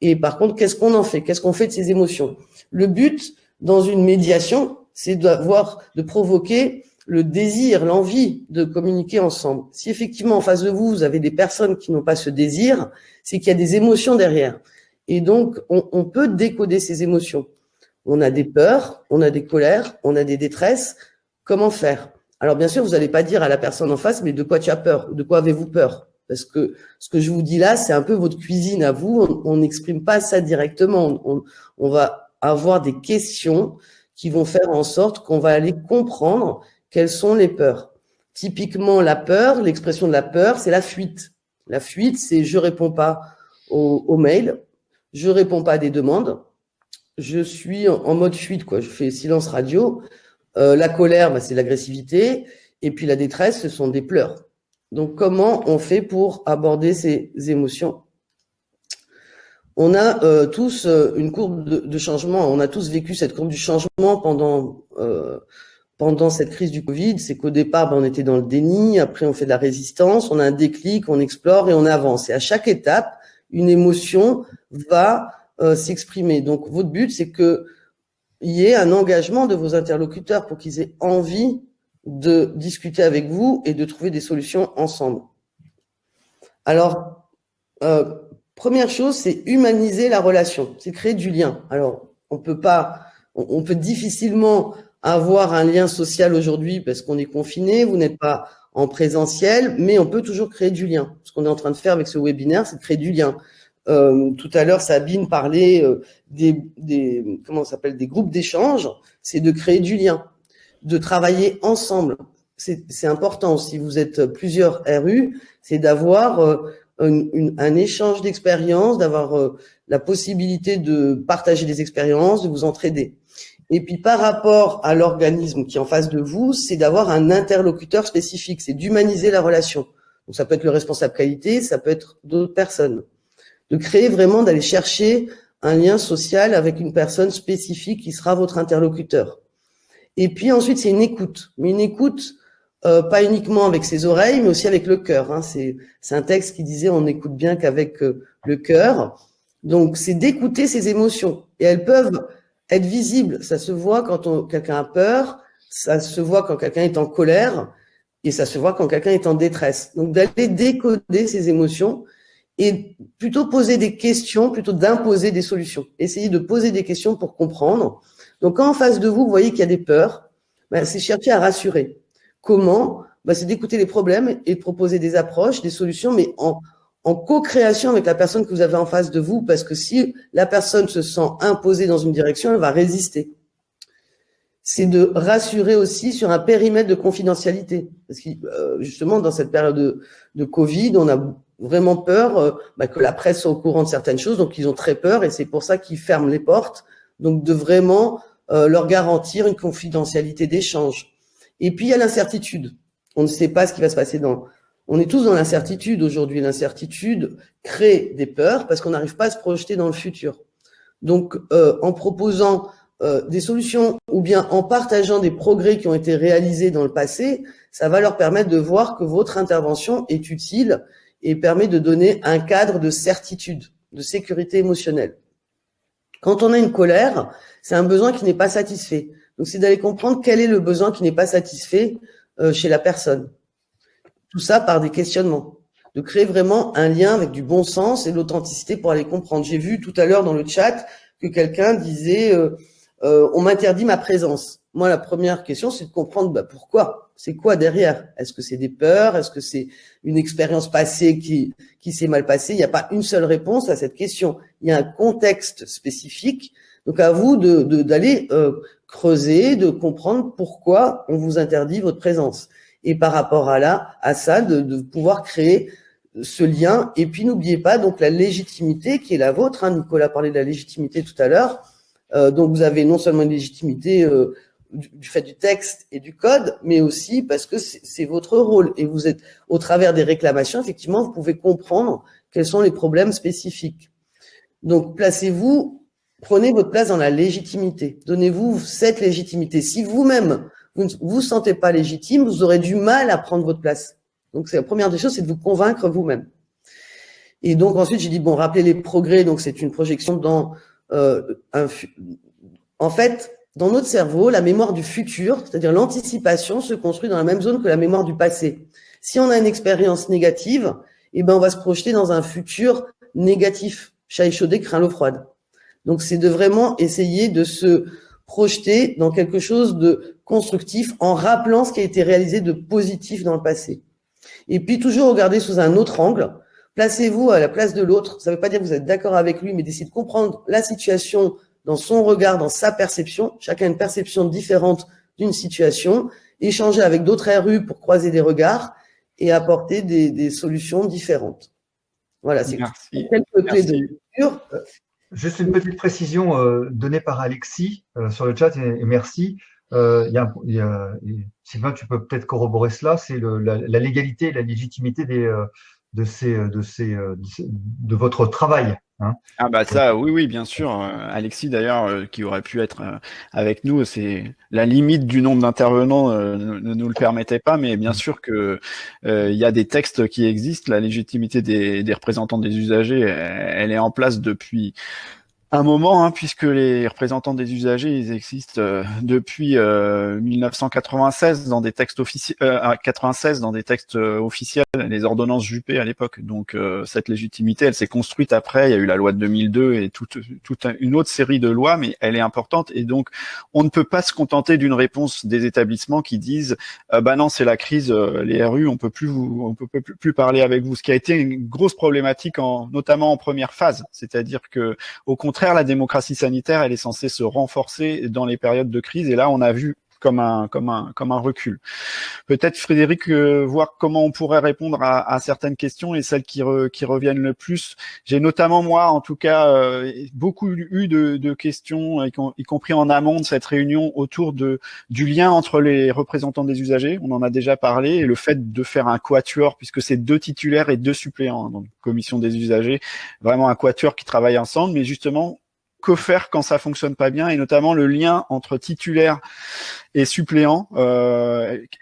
Et par contre, qu'est-ce qu'on en fait? Qu'est-ce qu'on fait de ces émotions? Le but, dans une médiation, c'est de provoquer le désir, l'envie de communiquer ensemble. Si effectivement, en face de vous, vous avez des personnes qui n'ont pas ce désir, c'est qu'il y a des émotions derrière. Et donc, on peut décoder ces émotions. On a des peurs, on a des colères, on a des détresses. Comment faire? Alors, bien sûr, vous n'allez pas dire à la personne en face, mais de quoi tu as peur? De quoi avez-vous peur? Parce que ce que je vous dis là, c'est un peu votre cuisine à vous. On n'exprime pas ça directement. On va avoir des questions qui vont faire en sorte qu'on va aller comprendre quelles sont les peurs. Typiquement, la peur, l'expression de la peur, c'est la fuite. La fuite, c'est je réponds pas aux mails, je réponds pas à des demandes, je suis en mode fuite, quoi. Je fais silence radio. La colère, c'est l'agressivité, et puis la détresse, ce sont des pleurs. Donc, comment on fait pour aborder ces émotions? On a tous une courbe de changement. On a tous vécu cette courbe du changement pendant cette crise du Covid. C'est qu'au départ, on était dans le déni. Après, on fait de la résistance. On a un déclic, on explore et on avance. Et à chaque étape, une émotion va s'exprimer. Donc, votre but, c'est que il y ait un engagement de vos interlocuteurs pour qu'ils aient envie de discuter avec vous et de trouver des solutions ensemble. Alors, première chose, c'est humaniser la relation, c'est créer du lien. Alors, on peut pas on peut difficilement avoir un lien social aujourd'hui parce qu'on est confiné, vous n'êtes pas en présentiel, mais on peut toujours créer du lien. Ce qu'on est en train de faire avec ce webinaire, c'est de créer du lien. Tout à l'heure, Sabine parlait comment ça s'appelle, des groupes d'échange. C'est de créer du lien, de travailler ensemble. C'est important. Si vous êtes plusieurs RU, c'est d'avoir un échange d'expériences, d'avoir la possibilité de partager des expériences, de vous entraider. Et puis par rapport à l'organisme qui est en face de vous, c'est d'avoir un interlocuteur spécifique, c'est d'humaniser la relation. Donc ça peut être le responsable qualité, ça peut être d'autres personnes. De créer vraiment, d'aller chercher un lien social avec une personne spécifique qui sera votre interlocuteur. Et puis ensuite, c'est une écoute. Mais une écoute, pas uniquement avec ses oreilles, mais aussi avec le cœur. Hein. C'est un texte qui disait on n'écoute bien qu'avec le cœur. Donc c'est d'écouter ses émotions. Et elles peuvent être visibles. Ça se voit quand quelqu'un a peur, ça se voit quand quelqu'un est en colère, et ça se voit quand quelqu'un est en détresse. Donc d'aller décoder ses émotions et plutôt poser des questions, plutôt d'imposer des solutions. Essayez de poser des questions pour comprendre. Donc quand en face de vous, vous voyez qu'il y a des peurs, c'est chercher à rassurer. Comment ? C'est d'écouter les problèmes et de proposer des approches, des solutions, mais en co-création avec la personne que vous avez en face de vous, parce que si la personne se sent imposée dans une direction, elle va résister. C'est de rassurer aussi sur un périmètre de confidentialité. Parce que justement, dans cette période de Covid, on a vraiment peur que la presse soit au courant de certaines choses, donc ils ont très peur et c'est pour ça qu'ils ferment les portes. Donc de vraiment leur garantir une confidentialité d'échange. Et puis il y a l'incertitude. On ne sait pas ce qui va se passer on est tous dans l'incertitude aujourd'hui. L'incertitude crée des peurs parce qu'on n'arrive pas à se projeter dans le futur. Donc en proposant des solutions ou bien en partageant des progrès qui ont été réalisés dans le passé, ça va leur permettre de voir que votre intervention est utile et permet de donner un cadre de certitude, de sécurité émotionnelle. Quand on a une colère, c'est un besoin qui n'est pas satisfait. Donc, c'est d'aller comprendre quel est le besoin qui n'est pas satisfait chez la personne. Tout ça par des questionnements. De créer vraiment un lien avec du bon sens et de l'authenticité pour aller comprendre. J'ai vu tout à l'heure dans le chat que quelqu'un disait on m'interdit ma présence. Moi, la première question, c'est de comprendre pourquoi. C'est quoi derrière? Est-ce que c'est des peurs? Est-ce que c'est une expérience passée qui s'est mal passée? Il n'y a pas une seule réponse à cette question. Il y a un contexte spécifique. Donc, à vous d'aller creuser, de comprendre pourquoi on vous interdit votre présence. Et par rapport à ça, de pouvoir créer ce lien. Et puis, n'oubliez pas donc la légitimité qui est la vôtre. Hein. Nicolas parlait de la légitimité tout à l'heure. Donc, vous avez non seulement une légitimité du fait du texte et du code, mais aussi parce que c'est votre rôle. Et vous êtes, au travers des réclamations, effectivement, vous pouvez comprendre quels sont les problèmes spécifiques. Donc, placez-vous, prenez votre place dans la légitimité. Donnez-vous cette légitimité. Si vous-même, vous ne vous sentez pas légitime, vous aurez du mal à prendre votre place. Donc, c'est la première des choses, c'est de vous convaincre vous-même. Et donc, ensuite, j'ai dit, rappelez les progrès. Donc, c'est une projection dans en fait, dans notre cerveau, la mémoire du futur, c'est-à-dire l'anticipation, se construit dans la même zone que la mémoire du passé. Si on a une expérience négative, on va se projeter dans un futur négatif. Chat échaudé craint l'eau froide. Donc, c'est de vraiment essayer de se projeter dans quelque chose de constructif en rappelant ce qui a été réalisé de positif dans le passé. Et puis, toujours regarder sous un autre angle. Placez-vous à la place de l'autre. Ça ne veut pas dire que vous êtes d'accord avec lui, mais d'essayer de comprendre la situation dans son regard, dans sa perception. Chacun a une perception différente d'une situation. Échanger avec d'autres RU pour croiser des regards et apporter des solutions différentes. Voilà, c'est quelques clés de lecture. Juste une petite précision donnée par Alexis sur le chat, et merci. Sylvain, tu peux peut-être corroborer cela, c'est la légalité et la légitimité de votre travail. Hein. Ah bah ça, oui, bien sûr. Alexis d'ailleurs, qui aurait pu être avec nous, c'est la limite du nombre d'intervenants ne nous le permettait pas, mais bien sûr que il y a des textes qui existent. La légitimité des représentants des usagers, elle est en place depuis un moment, hein, puisque les représentants des usagers, ils existent depuis 1996 dans des textes officiels, 96 dans des textes officiels, les ordonnances Juppé à l'époque. Donc cette légitimité, elle s'est construite après. Il y a eu la loi de 2002 et toute une autre série de lois, mais elle est importante. Et donc on ne peut pas se contenter d'une réponse des établissements qui disent bah non, c'est la crise, les RU, on peut plus parler avec vous. Ce qui a été une grosse problématique, notamment en première phase, c'est-à-dire que au contraire, la démocratie sanitaire, elle est censée se renforcer dans les périodes de crise, et là, on a vu comme un recul. Peut-être, Frédéric, voir comment on pourrait répondre à certaines questions et celles qui reviennent le plus. J'ai notamment, moi, en tout cas, beaucoup eu de questions, y compris en amont de cette réunion, autour du lien entre les représentants des usagers. On en a déjà parlé, et le fait de faire un quatuor, puisque c'est 2 titulaires et 2 suppléants, donc commission des usagers, vraiment un quatuor qui travaille ensemble, mais justement, que faire quand ça fonctionne pas bien, et notamment le lien entre titulaires et suppléants,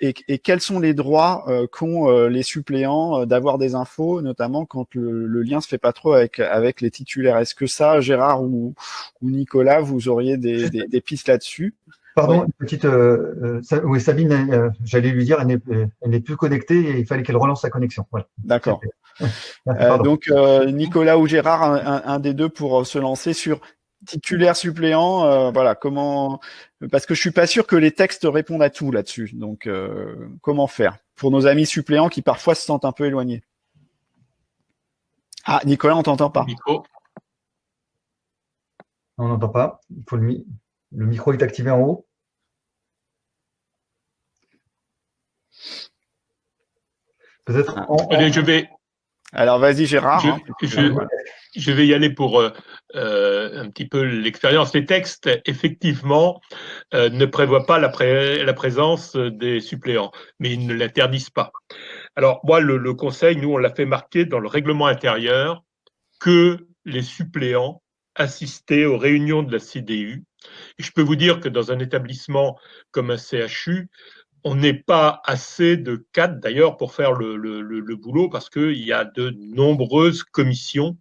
et quels sont les droits qu'ont les suppléants d'avoir des infos, notamment quand le lien se fait pas trop avec les titulaires. Est-ce que ça, Gérard ou Nicolas, vous auriez des pistes là-dessus? Pardon, Oui. une petite. Oui, Sabine, j'allais lui dire, elle n'est plus connectée et il fallait qu'elle relance sa connexion. Voilà. D'accord. Pardon. Donc Nicolas ou Gérard, un des deux pour se lancer sur titulaire suppléant, voilà, comment, parce que je suis pas sûr que les textes répondent à tout là-dessus. Donc comment faire pour nos amis suppléants qui parfois se sentent un peu éloignés? Ah, Nicolas, on t'entend pas. Micro. On n'entend pas. Il faut le micro est activé en haut. Peut-être. Allez, je vais. Alors vas-y Gérard. Je vais y aller pour un petit peu l'expérience. Les textes, effectivement, ne prévoient pas la présence des suppléants, mais ils ne l'interdisent pas. Alors moi, le conseil, nous, on l'a fait marquer dans le règlement intérieur que les suppléants assistaient aux réunions de la CDU. Et je peux vous dire que dans un établissement comme un CHU, on n'est pas assez de cadres d'ailleurs pour faire le boulot, parce qu'il y a de nombreuses commissions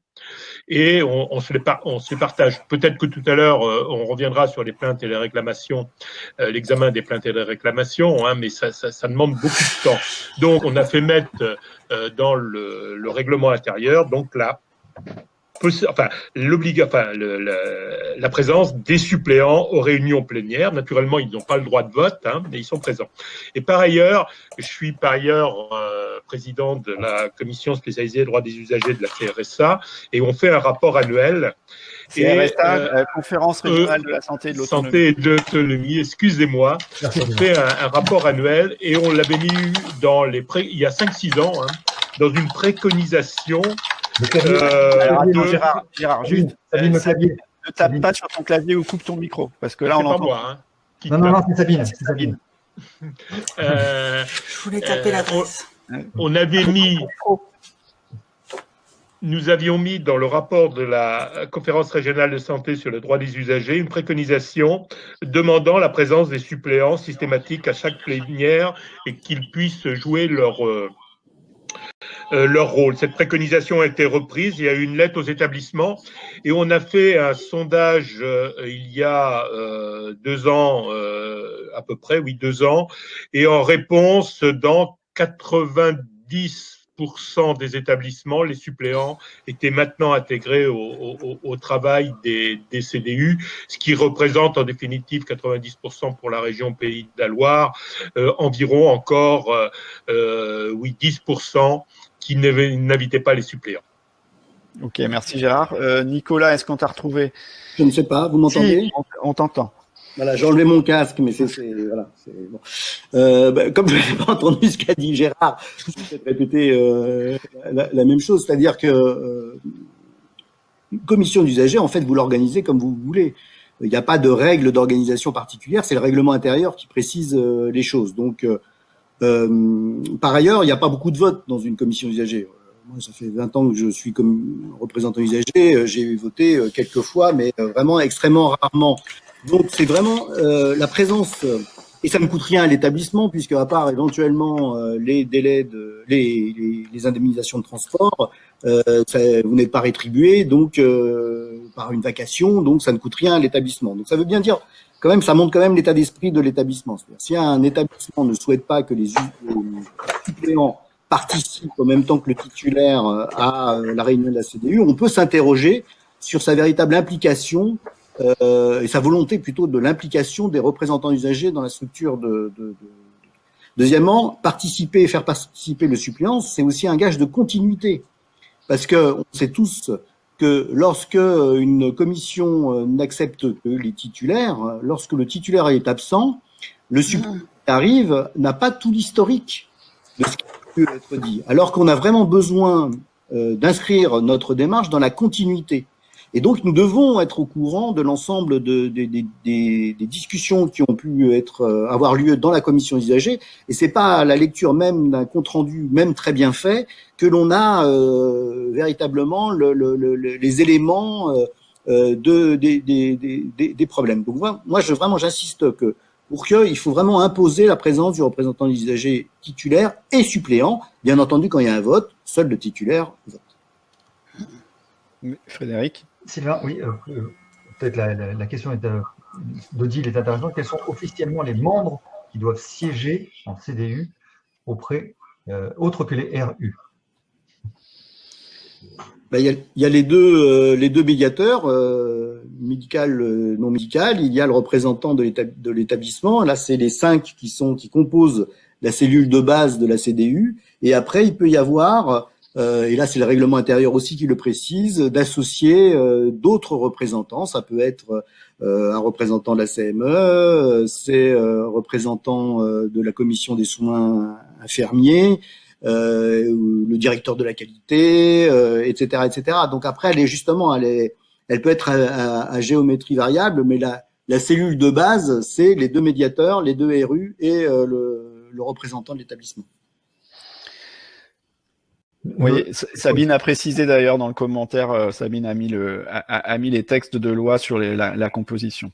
et on se les partage. Peut-être que tout à l'heure, on reviendra sur les plaintes et les réclamations, l'examen des plaintes et des réclamations, hein, mais ça demande beaucoup de temps. Donc, on a fait mettre dans le règlement intérieur, donc là, la présence des suppléants aux réunions plénières. Naturellement, ils n'ont pas le droit de vote, hein, mais ils sont présents. Et par ailleurs, je suis président de la commission spécialisée droits des usagers de la CRSA, et on fait un rapport annuel. CRSA, Conférence régionale de la santé et de l'autonomie. Excusez-moi. On fait un rapport annuel, et on l'avait mis il y a 5-6 ans, hein, dans une préconisation. Gérard, juste, ne tape pas sur ton clavier ou coupe ton micro, parce que là on entend. Moi, hein, non, c'est Sabine. Je voulais taper l'adresse. Nous avions mis dans le rapport de la conférence régionale de santé sur le droit des usagers une préconisation demandant la présence des suppléants systématiques à chaque plénière et qu'ils puissent jouer leur rôle. Cette préconisation a été reprise, il y a eu une lettre aux établissements et on a fait un sondage il y a 2 ans, à peu près, 2 ans, et en réponse, dans 90% des établissements, les suppléants étaient maintenant intégrés au travail des CDU, ce qui représente en définitive 90% pour la région Pays de la Loire, environ encore 10% qui n'invitaient pas les suppléants. Ok, merci Gérard. Nicolas, est-ce qu'on t'a retrouvé? Je ne sais pas, vous m'entendez? Si, on t'entend. Voilà, j'ai enlevé mon casque, mais voilà, bon. Comme je n'ai pas entendu ce qu'a dit Gérard, je vais peut-être répéter la même chose, c'est-à-dire que une commission d'usagers, en fait, vous l'organisez comme vous voulez. Il n'y a pas de règle d'organisation particulière, c'est le règlement intérieur qui précise les choses. Donc, par ailleurs, il n'y a pas beaucoup de votes dans une commission d'usagers. Moi, ça fait 20 ans que je suis comme représentant usager, j'ai voté quelques fois, mais vraiment extrêmement rarement. Donc, c'est vraiment la présence Et ça ne coûte rien à l'établissement, puisque à part éventuellement les délais les indemnisations de transport, vous n'êtes pas rétribué donc par une vacation, donc ça ne coûte rien à l'établissement. Donc ça veut bien dire quand même, ça montre quand même l'état d'esprit de l'établissement. C'est-à-dire, si un établissement ne souhaite pas que les suppléants participent en même temps que le titulaire à la réunion de la CDU, on peut s'interroger sur sa véritable implication et sa volonté plutôt de l'implication des représentants usagers dans la structure Deuxièmement, faire participer le suppléant, c'est aussi un gage de continuité. Parce que on sait tous que lorsque une commission n'accepte que les titulaires, lorsque le titulaire est absent, le suppléant qui arrive n'a pas tout l'historique de ce qui peut être dit. Alors qu'on a vraiment besoin d'inscrire notre démarche dans la continuité. Et donc, nous devons être au courant de l'ensemble des discussions qui ont pu avoir lieu dans la commission usagers. Et c'est pas à la lecture même d'un compte rendu, même très bien fait, que l'on a véritablement les éléments des problèmes. Donc, moi, j'insiste que pour qu'il faut vraiment imposer la présence du représentant des usagers titulaire et suppléant. Bien entendu, quand il y a un vote, seul le titulaire vote. Frédéric? Sylvain, oui, peut-être la question d'Odile est intéressante. Quels sont officiellement les membres qui doivent siéger en CDU auprès, autres que les RU? Il y a les deux médiateurs, médical, non médical. Il y a le représentant de l'établissement. Là, c'est les 5 qui composent la cellule de base de la CDU. Et après, il peut y avoir et là, c'est le règlement intérieur aussi qui le précise, d'associer d'autres représentants. Ça peut être un représentant de la CME, c'est un représentant de la commission des soins infirmiers, le directeur de la qualité, etc., etc. Donc après, elle peut être à géométrie variable, mais la cellule de base, c'est les 2 médiateurs, les 2 RU et le représentant de l'établissement. Oui, Sabine a précisé d'ailleurs dans le commentaire, Sabine a mis les textes de loi sur la composition.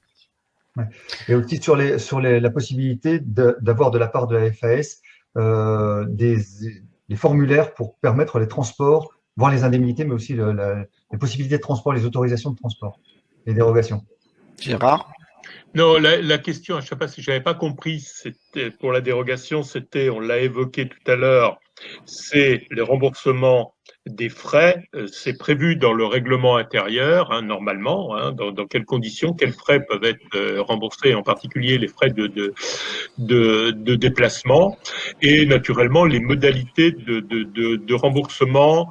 Ouais. Et aussi sur la possibilité d'avoir de la part de la FAS des formulaires pour permettre les transports, voire les indemnités, mais aussi les possibilités de transport, les autorisations de transport, les dérogations. Gérard? Non, la question, je ne sais pas si j'avais pas compris, c'était pour la dérogation, on l'a évoqué tout à l'heure, c'est le remboursement des frais, c'est prévu dans le règlement intérieur, hein, normalement, hein, dans quelles conditions, quels frais peuvent être remboursés, en particulier les frais de déplacement, et naturellement les modalités de remboursement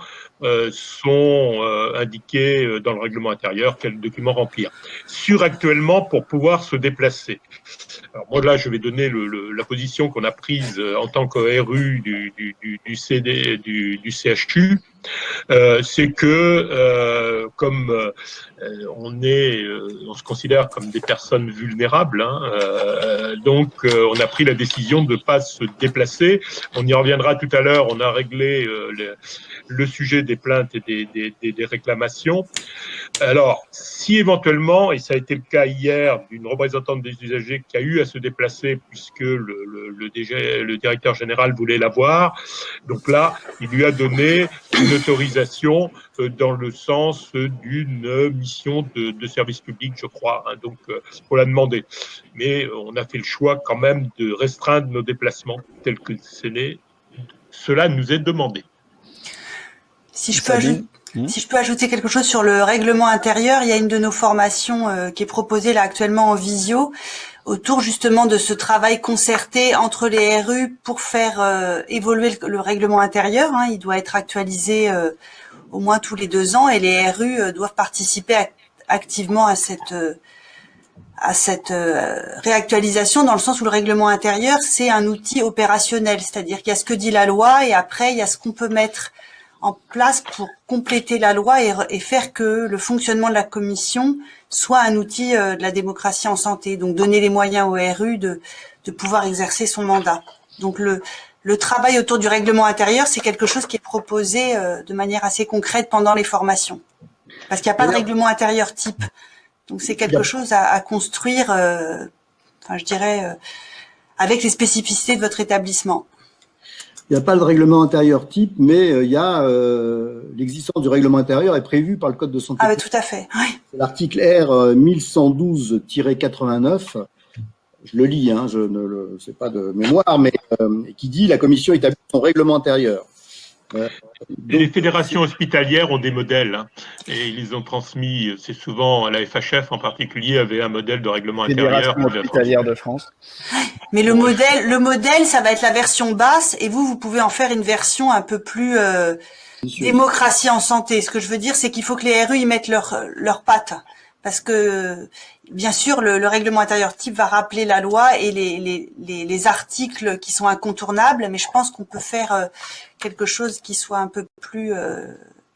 sont indiquées dans le règlement intérieur, quels documents remplir. Actuellement, pour pouvoir se déplacer. Alors moi là, je vais donner la position qu'on a prise en tant que RU du CHU. C'est que comme on se considère comme des personnes vulnérables, hein, donc on a pris la décision de ne pas se déplacer. On y reviendra tout à l'heure. On a réglé le sujet des plaintes et des réclamations. Alors, si éventuellement, et ça a été le cas hier d'une représentante des usagers qui a eu à se déplacer puisque le directeur général voulait la voir, donc là, il lui a donné une autorisation dans le sens d'une mission de service public, je crois, hein, donc pour la demander. Mais on a fait le choix quand même de restreindre nos déplacements tels que cela nous est demandé. Si je peux ajouter quelque chose sur le règlement intérieur, il y a une de nos formations qui est proposée là actuellement en visio autour justement de ce travail concerté entre les RU pour faire évoluer le règlement intérieur. Hein. Il doit être actualisé au moins tous les 2 ans et les RU doivent participer activement à cette réactualisation dans le sens où le règlement intérieur, c'est un outil opérationnel, c'est-à-dire qu'il y a ce que dit la loi et après il y a ce qu'on peut mettre en place pour compléter la loi et faire que le fonctionnement de la commission soit un outil de la démocratie en santé. Donc donner les moyens au RU de pouvoir exercer son mandat. Donc le travail autour du règlement intérieur, c'est quelque chose qui est proposé de manière assez concrète pendant les formations. Parce qu'il n'y a pas de règlement intérieur type. Donc c'est quelque chose à construire, je dirais, avec les spécificités de votre établissement. Il n'y a pas de règlement intérieur type, mais il y a l'existence du règlement intérieur est prévue par le Code de santé. Ah, tout à fait. Oui. C'est l'article R 1112-89. Je le lis, hein, je ne le sais pas de mémoire, mais qui dit la commission établit son règlement intérieur. Et les fédérations hospitalières ont des modèles, hein, et ils les ont transmis. C'est souvent la FHF en particulier avait un modèle de règlement intérieur. Fédération hospitalière de France. Mais le modèle, ça va être la version basse, et vous pouvez en faire une version un peu plus démocratie en santé. Ce que je veux dire, c'est qu'il faut que les RU y mettent leurs pattes. Parce que, bien sûr, le règlement intérieur type va rappeler la loi et les articles qui sont incontournables, mais je pense qu'on peut faire quelque chose qui soit un peu plus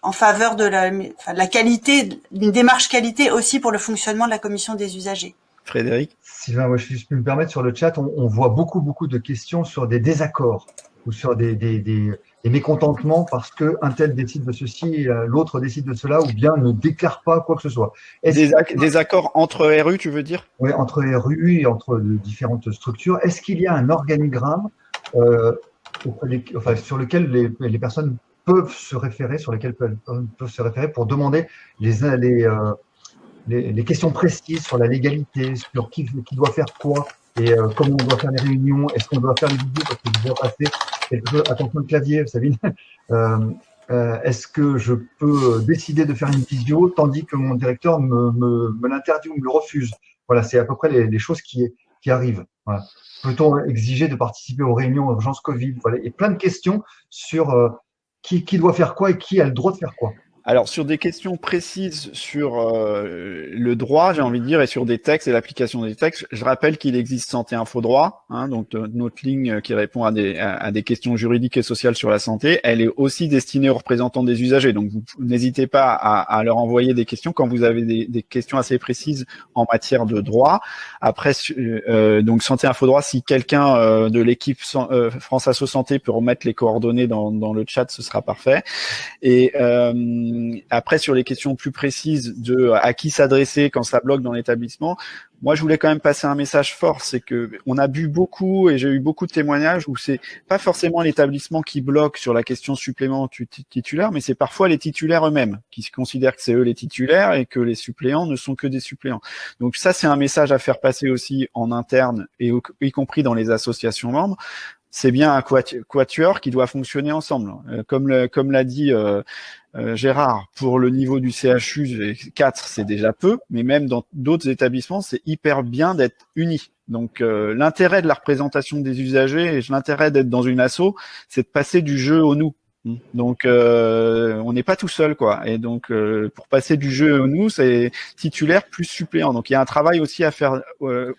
en faveur de la qualité, d'une démarche qualité aussi pour le fonctionnement de la commission des usagers. Frédéric? Sylvain, moi, je peux me permettre, sur le chat, on voit beaucoup de questions sur des désaccords ou sur des mécontentements parce qu'un tel décide de ceci, l'autre décide de cela, ou bien ne déclare pas quoi que ce soit. Des accords entre RU, tu veux dire? Oui, entre RU et entre différentes structures. Est-ce qu'il y a un organigramme sur lequel les personnes peuvent se référer, pour demander les questions précises sur la légalité, sur qui doit faire quoi, et comment on doit faire les réunions, est-ce qu'on doit faire les vidéos, parce que je dois passer quelque chose, attention le clavier, Sabine, est-ce que je peux décider de faire une visio tandis que mon directeur me l'interdit ou me le refuse? Voilà, c'est à peu près les choses qui arrivent. Voilà. Peut-on exiger de participer aux réunions urgence Covid? Voilà, et plein de questions sur qui doit faire quoi et qui a le droit de faire quoi. Alors, sur des questions précises sur le droit, j'ai envie de dire, et sur des textes et l'application des textes, je rappelle qu'il existe Santé Info Droit, hein, donc notre ligne qui répond à des questions juridiques et sociales sur la santé. Elle est aussi destinée aux représentants des usagers, donc vous n'hésitez pas à leur envoyer des questions quand vous avez des questions assez précises en matière de droit. Après, donc Santé Info Droit, si quelqu'un de l'équipe France Asso Santé peut remettre les coordonnées dans le chat, ce sera parfait. Et après, sur les questions plus précises de à qui s'adresser quand ça bloque dans l'établissement, moi, je voulais quand même passer un message fort, c'est que on a bu beaucoup et j'ai eu beaucoup de témoignages où c'est pas forcément l'établissement qui bloque sur la question supplément titulaire, mais c'est parfois les titulaires eux-mêmes qui se considèrent que c'est eux les titulaires et que les suppléants ne sont que des suppléants. Donc ça, c'est un message à faire passer aussi en interne et y compris dans les associations membres. C'est bien un quatuor qui doit fonctionner ensemble. Comme l'a dit Gérard, pour le niveau du CHU, 4, c'est déjà peu, mais même dans d'autres établissements, c'est hyper bien d'être unis. Donc l'intérêt de la représentation des usagers et l'intérêt d'être dans une asso, c'est de passer du jeu au nous. Donc on n'est pas tout seul, quoi. Et donc pour passer du jeu au nous, c'est titulaire plus suppléant. Donc il y a un travail aussi à faire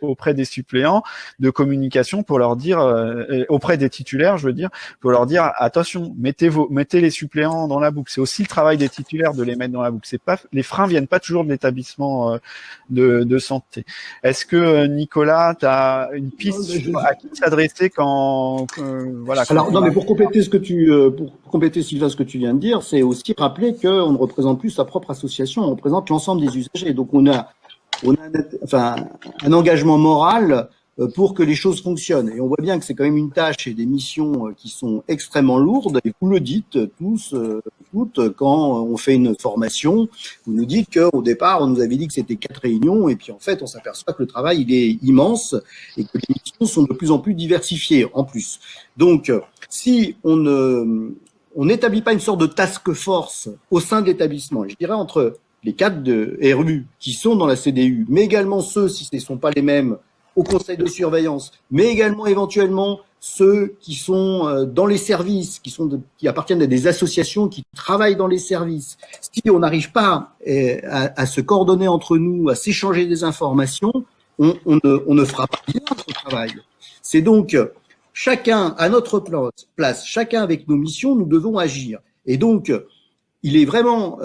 auprès des suppléants de communication pour leur dire auprès des titulaires, je veux dire, pour leur dire attention, mettez les suppléants dans la boucle. C'est aussi le travail des titulaires de les mettre dans la boucle. C'est pas les freins viennent pas toujours de l'établissement de santé. Est-ce que Nicolas, tu as une piste à qui s'adresser quand voilà. Alors non, mais pour compléter compléter, Sylvain, ce que tu viens de dire, c'est aussi rappeler qu'on ne représente plus sa propre association, on représente l'ensemble des usagers. Donc on a un engagement moral pour que les choses fonctionnent. Et on voit bien que c'est quand même une tâche et des missions qui sont extrêmement lourdes. Et vous le dites tous, toutes, quand on fait une formation, vous nous dites qu'au départ, on nous avait dit que c'était 4 réunions, et puis en fait, on s'aperçoit que le travail, il est immense et que les missions sont de plus en plus diversifiées en plus. Donc, si on n'établit pas une sorte de task force au sein de l'établissement, je dirais entre les cadres de RU qui sont dans la CDU, mais également ceux, si ce ne sont pas les mêmes, au conseil de surveillance, mais également éventuellement ceux qui sont dans les services, qui appartiennent à des associations qui travaillent dans les services. Si on n'arrive pas à se coordonner entre nous, à s'échanger des informations, on ne fera pas bien notre travail. C'est donc chacun à notre place, chacun avec nos missions, nous devons agir. Et donc, il est vraiment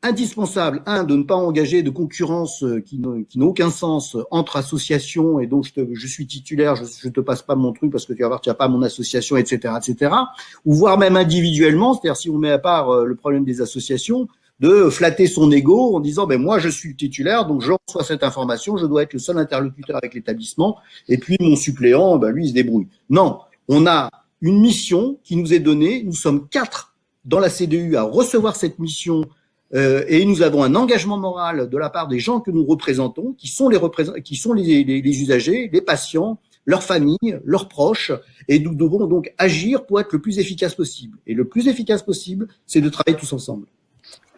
indispensable, de ne pas engager de concurrence qui n'a aucun sens entre associations, et donc je suis titulaire, je te passe pas mon truc parce que tu n'appartiens pas à mon association, etc., ou voire même individuellement, c'est-à-dire si on met à part le problème des associations, de flatter son ego en disant ben moi je suis le titulaire, donc je reçois cette information, je dois être le seul interlocuteur avec l'établissement, et puis mon suppléant, ben lui il se débrouille. Non, on a une mission qui nous est donnée, nous sommes 4 dans la CDU à recevoir cette mission, et nous avons un engagement moral de la part des gens que nous représentons, qui sont les usagers, les patients, leurs familles, leurs proches, et nous devons donc agir pour être le plus efficace possible. Et le plus efficace possible, c'est de travailler tous ensemble.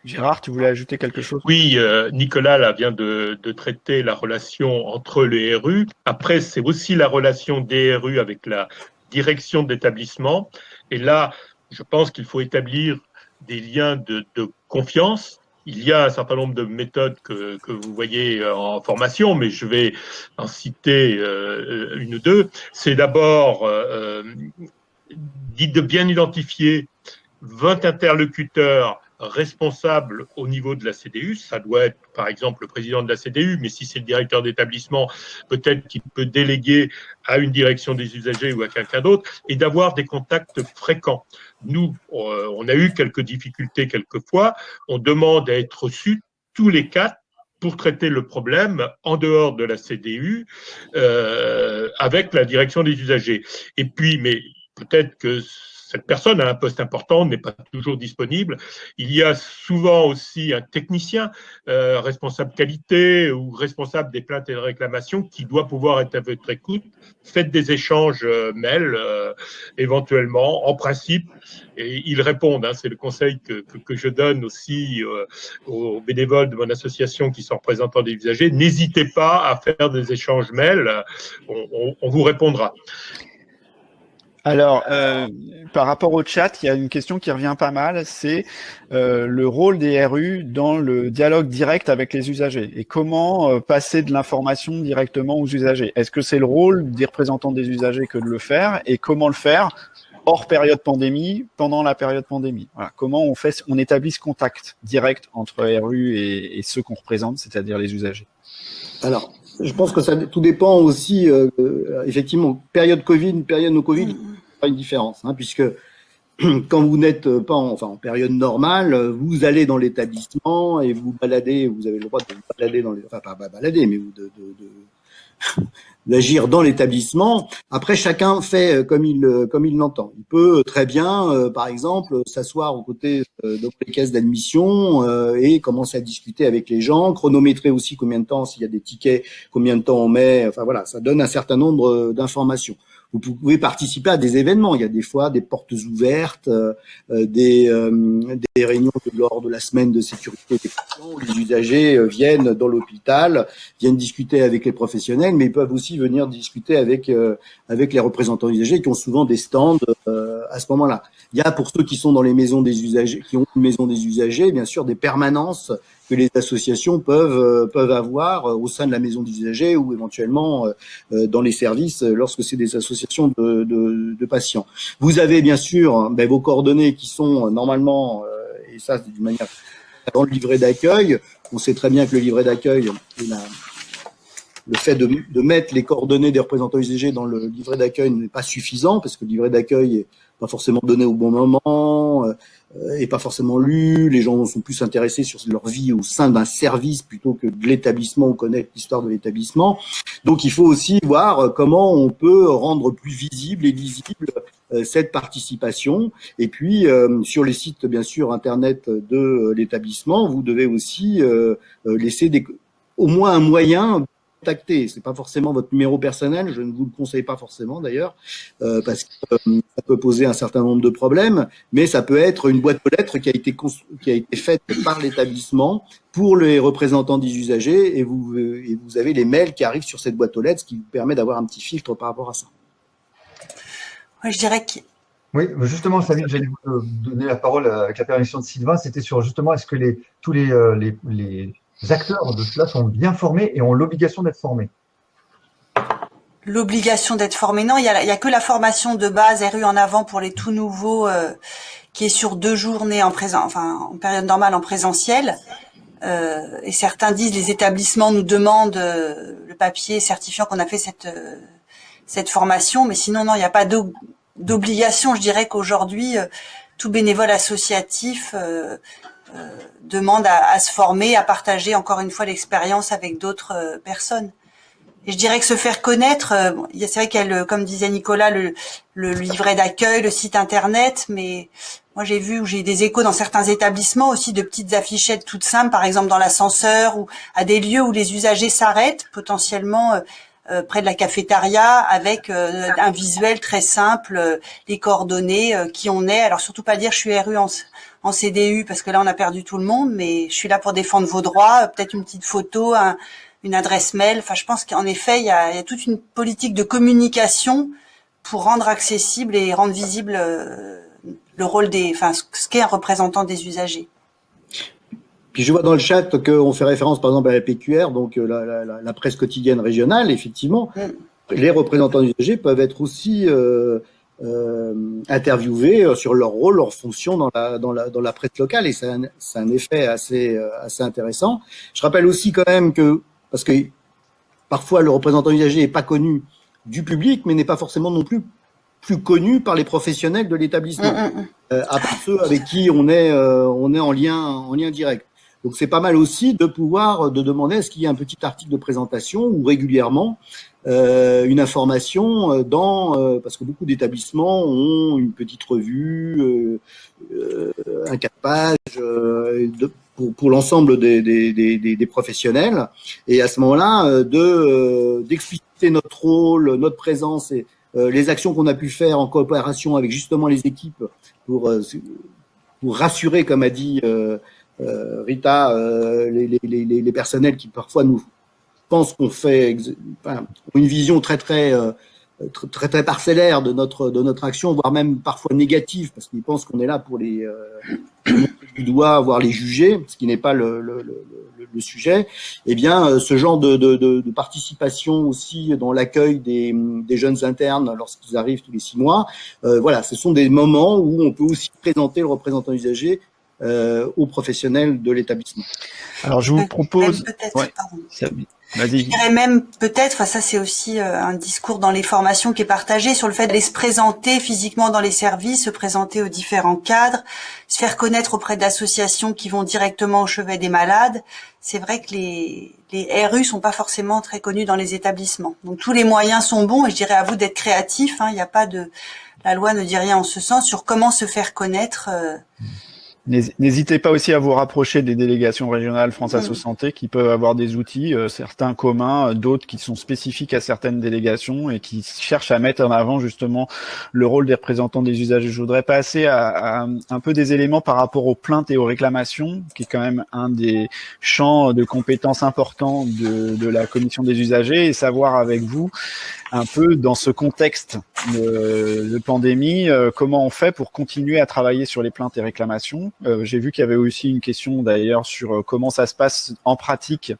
Gérard, tu voulais ajouter quelque chose? Oui, Nicolas là, vient de traiter la relation entre les RU. Après, c'est aussi la relation des RU avec la direction d'établissement. Et là, je pense qu'il faut établir des liens de confiance. Il y a un certain nombre de méthodes que vous voyez en formation, mais je vais en citer une ou deux. C'est d'abord de bien identifier 20 interlocuteurs responsables au niveau de la CDU. Ça doit être, par exemple, le président de la CDU, mais si c'est le directeur d'établissement, peut-être qu'il peut déléguer à une direction des usagers ou à quelqu'un d'autre, et d'avoir des contacts fréquents. Nous, on a eu quelques difficultés quelquefois. On demande à être reçus tous les 4 pour traiter le problème en dehors de la CDU avec la direction des usagers. Et puis, mais peut-être que cette personne a un poste important, n'est pas toujours disponible. Il y a souvent aussi un technicien, responsable qualité ou responsable des plaintes et des réclamations qui doit pouvoir être à votre écoute. Faites des échanges mails éventuellement, en principe, et ils répondent. C'est le conseil que je donne aussi aux bénévoles de mon association qui sont représentants des usagers. N'hésitez pas à faire des échanges mails, on vous répondra. Alors, par rapport au chat, il y a une question qui revient pas mal, c'est le rôle des RU dans le dialogue direct avec les usagers et comment passer de l'information directement aux usagers. Est-ce que c'est le rôle des représentants des usagers que de le faire et comment le faire hors période pandémie, pendant la période pandémie? Voilà, comment on établit ce contact direct entre RU et ceux qu'on représente, c'est-à-dire les usagers? Alors, je pense que ça tout dépend aussi, effectivement, période Covid, période no Covid, pas une différence, puisque quand vous n'êtes pas en période normale, vous allez dans l'établissement et vous baladez, vous avez le droit de vous balader pas balader, mais d'agir dans l'établissement. Après, chacun fait comme il l'entend. Il peut très bien, par exemple, s'asseoir aux côtés de les caisses d'admission et commencer à discuter avec les gens, chronométrer aussi combien de temps, s'il y a des tickets, combien de temps on met. Enfin voilà, ça donne un certain nombre d'informations. Vous pouvez participer à des événements. Il y a des fois des portes ouvertes, des réunions lors de la semaine de sécurité des patients où les usagers viennent dans l'hôpital, viennent discuter avec les professionnels, mais ils peuvent aussi venir discuter avec les représentants usagers qui ont souvent des stands à ce moment-là. Il y a pour ceux qui sont dans les maisons des usagers, qui ont une maison des usagers, bien sûr, des permanences que les associations peuvent avoir au sein de la maison des usagers ou éventuellement dans les services lorsque c'est des associations de patients. Vous avez bien sûr vos coordonnées qui sont normalement, et ça c'est d'une manière dans le livret d'accueil. On sait très bien que le livret d'accueil, le fait de mettre les coordonnées des représentants usagers dans le livret d'accueil n'est pas suffisant parce que le livret d'accueil est pas forcément donné au bon moment, et pas forcément lu. Les gens sont plus intéressés sur leur vie au sein d'un service plutôt que de l'établissement ou connaître l'histoire de l'établissement. Donc il faut aussi voir comment on peut rendre plus visible et lisible cette participation. Et puis sur les sites bien sûr internet de l'établissement, vous devez aussi laisser au moins un moyen contacter. C'est pas forcément votre numéro personnel, je ne vous le conseille pas forcément d'ailleurs, parce que ça peut poser un certain nombre de problèmes, mais ça peut être une boîte aux lettres qui a été faite par l'établissement pour les représentants des usagers, et vous avez les mails qui arrivent sur cette boîte aux lettres, ce qui vous permet d'avoir un petit filtre par rapport à ça. Ouais, je dirais que... Oui, justement, Sabine, j'allais vous donner la parole avec la permission de Sylvain. C'était sur justement est-ce que tous les acteurs de cela sont bien formés et ont l'obligation d'être formés? L'obligation d'être formé, non, il y a que la formation de base RU en avant pour les tout nouveaux qui est sur 2 journées en période normale en présentiel. Et certains disent, les établissements nous demandent le papier certifiant qu'on a fait cette formation, mais sinon non, il n'y a pas d'obligation. Je dirais qu'aujourd'hui tout bénévole associatif demande à se former, à partager encore une fois l'expérience avec d'autres personnes. Et je dirais que se faire connaître, c'est vrai qu'il y a comme disait Nicolas, le livret d'accueil, le site internet, mais moi j'ai vu où j'ai des échos dans certains établissements aussi de petites affichettes toutes simples, par exemple dans l'ascenseur ou à des lieux où les usagers s'arrêtent potentiellement près de la cafétéria avec un visuel très simple, les coordonnées, qui on est. Alors surtout pas dire je suis RU en CDU parce que là on a perdu tout le monde, mais je suis là pour défendre vos droits, peut-être une petite photo, une adresse mail. Enfin, je pense qu'en effet, il y a toute une politique de communication pour rendre accessible et rendre visible le rôle ce qu'est un représentant des usagers. Puis je vois dans le chat qu'on fait référence par exemple à la PQR, donc la presse quotidienne régionale, effectivement. Les représentants des usagers peuvent être aussi interviewés sur leur rôle, leur fonction dans la presse locale, et c'est un effet assez intéressant. Je rappelle aussi quand même que parce que parfois le représentant usager n'est pas connu du public, mais n'est pas forcément non plus connu par les professionnels de l'établissement, à part ceux avec qui on est en lien direct. Donc c'est pas mal aussi de pouvoir demander est-ce qu'il y a un petit article de présentation ou régulièrement une information parce que beaucoup d'établissements ont une petite revue, un 4 pages pour l'ensemble des professionnels, et à ce moment-là d'expliciter notre rôle, notre présence et les actions qu'on a pu faire en coopération avec justement les équipes pour rassurer, comme a dit Rita, les personnels qui parfois nous pensent qu'on fait ont une vision très parcellaire de notre action, voire même parfois négative, parce qu'ils pensent qu'on est là pour les du doigt, voire les juger, ce qui n'est pas le sujet. Eh bien, ce genre de participation aussi dans l'accueil des jeunes internes lorsqu'ils arrivent tous les 6 mois, voilà, ce sont des moments où on peut aussi présenter le représentant usager aux professionnels de l'établissement. Alors, je vous propose... Je dirais même peut-être, ça c'est aussi un discours dans les formations qui est partagé sur le fait de se présenter physiquement dans les services, se présenter aux différents cadres, se faire connaître auprès d'associations qui vont directement au chevet des malades. C'est vrai que les RU sont pas forcément très connus dans les établissements. Donc tous les moyens sont bons et je dirais à vous d'être créatifs. Il n'y a pas la loi ne dit rien en ce sens sur comment se faire connaître. N'hésitez pas aussi à vous rapprocher des délégations régionales France Asso Santé qui peuvent avoir des outils, certains communs, d'autres qui sont spécifiques à certaines délégations et qui cherchent à mettre en avant justement le rôle des représentants des usagers. Je voudrais passer à un peu des éléments par rapport aux plaintes et aux réclamations, qui est quand même un des champs de compétences importants de la commission des usagers, et savoir avec vous un peu dans ce contexte de pandémie, comment on fait pour continuer à travailler sur les plaintes et réclamations. J'ai vu qu'il y avait aussi une question d'ailleurs sur comment ça se passe en pratique,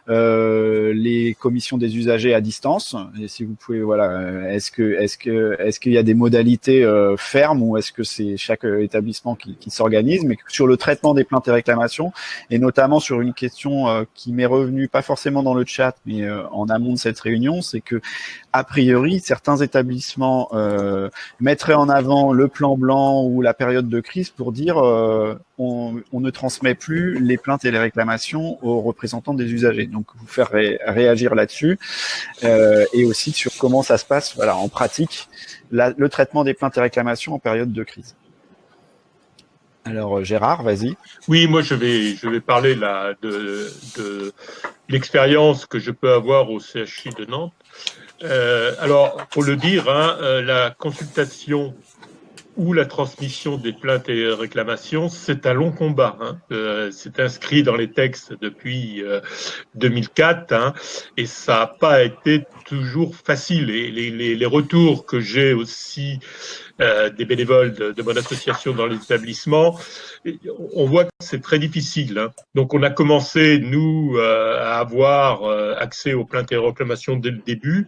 les commissions des usagers à distance. Et si vous pouvez, voilà, est-ce qu'il y a des modalités fermes ou est-ce que c'est chaque établissement qui s'organise, mais sur le traitement des plaintes et réclamations, et notamment sur une question qui m'est revenue pas forcément dans le chat, mais en amont de cette réunion, c'est que a priori, certains établissements mettraient en avant le plan blanc ou la période de crise pour dire on ne transmet plus les plaintes et les réclamations aux représentants des usagers. Donc, vous faire réagir là-dessus et aussi sur comment ça se passe, voilà, en pratique, le traitement des plaintes et réclamations en période de crise. Alors, Gérard, vas-y. Oui, moi, je vais parler là de l'expérience que je peux avoir au CHU de Nantes. Alors, pour le dire, la consultation ou la transmission des plaintes et réclamations, c'est un long combat. C'est inscrit dans les textes depuis 2004, et ça n'a pas été toujours facile. Et les retours que j'ai aussi des bénévoles de mon association dans les établissements, on voit que c'est très difficile. Donc on a commencé, nous, à avoir accès aux plaintes et réclamations dès le début,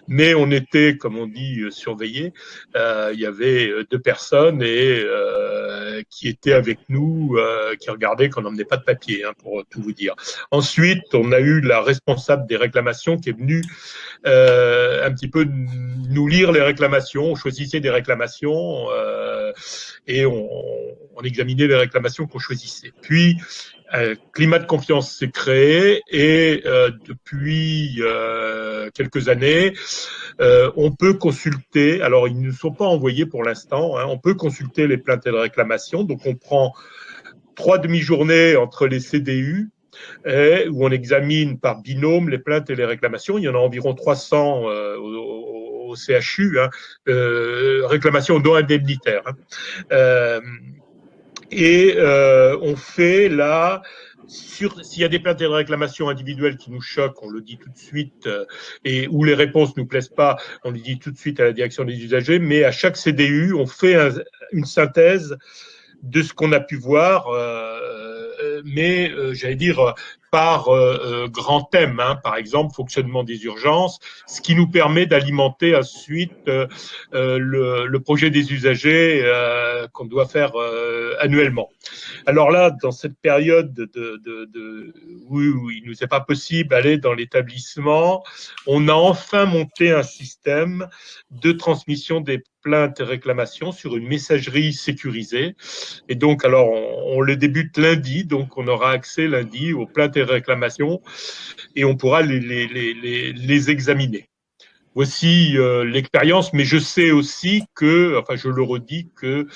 mais on était, comme on dit, surveillés. Il y avait 2 personnes et qui était avec nous, qui regardait qu'on n'emmenait pas de papier, hein, pour tout vous dire. Ensuite, on a eu la responsable des réclamations qui est venue un petit peu nous lire les réclamations. On choisissait des réclamations et on examinait les réclamations qu'on choisissait. Puis, climat de confiance s'est créé et depuis quelques années, on peut consulter, alors ils ne sont pas envoyés pour l'instant, hein, on peut consulter les plaintes et les réclamations, donc on prend 3 demi-journées entre les CDU où on examine par binôme les plaintes et les réclamations. Il y en a environ 300 au CHU, hein, réclamations non indemnitaires. Hein. On fait là, s'il y a des plaintes et des réclamations individuelles qui nous choquent, on le dit tout de suite, et où les réponses ne nous plaisent pas, on le dit tout de suite à la direction des usagers, mais à chaque CDU, on fait une synthèse de ce qu'on a pu voir, mais j'allais dire par grand thème, hein, par exemple fonctionnement des urgences, ce qui nous permet d'alimenter ensuite le projet des usagers qu'on doit faire annuellement. Alors là, dans cette période où il nous est pas possible d'aller dans l'établissement, on a enfin monté un système de transmission des plaintes et réclamations sur une messagerie sécurisée. Et donc, alors, on le débute lundi, donc on aura accès lundi aux plaintes et réclamations et on pourra les examiner. Voici l'expérience, mais je sais aussi que, enfin, je le redis, que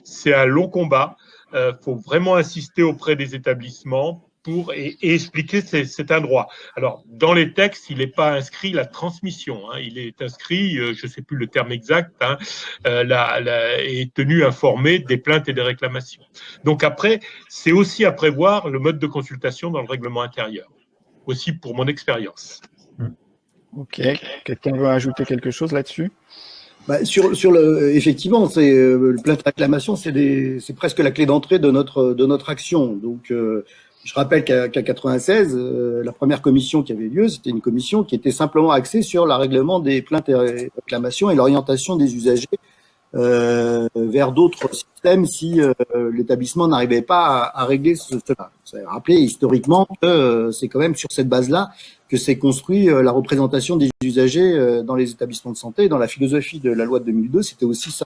c'est un long combat. Faut vraiment insister auprès des établissements et expliquer que c'est un droit. Alors, dans les textes, il n'est pas inscrit la transmission, hein, il est inscrit, je ne sais plus le terme exact, hein, est tenu informé des plaintes et des réclamations. Donc après, c'est aussi à prévoir le mode de consultation dans le règlement intérieur, aussi pour mon expérience. Ok, quelqu'un veut ajouter quelque chose là-dessus? Bah, effectivement, c'est le plainte réclamation, c'est presque la clé d'entrée de notre action. Donc, je rappelle qu'à 96, la première commission qui avait lieu, c'était une commission qui était simplement axée sur le règlement des plaintes et réclamations et l'orientation des usagers vers d'autres systèmes si l'établissement n'arrivait pas à régler cela. Ça a rappelé historiquement que c'est quand même sur cette base-là que s'est construit la représentation des usagers dans les établissements de santé. Dans la philosophie de la loi de 2002, c'était aussi ça,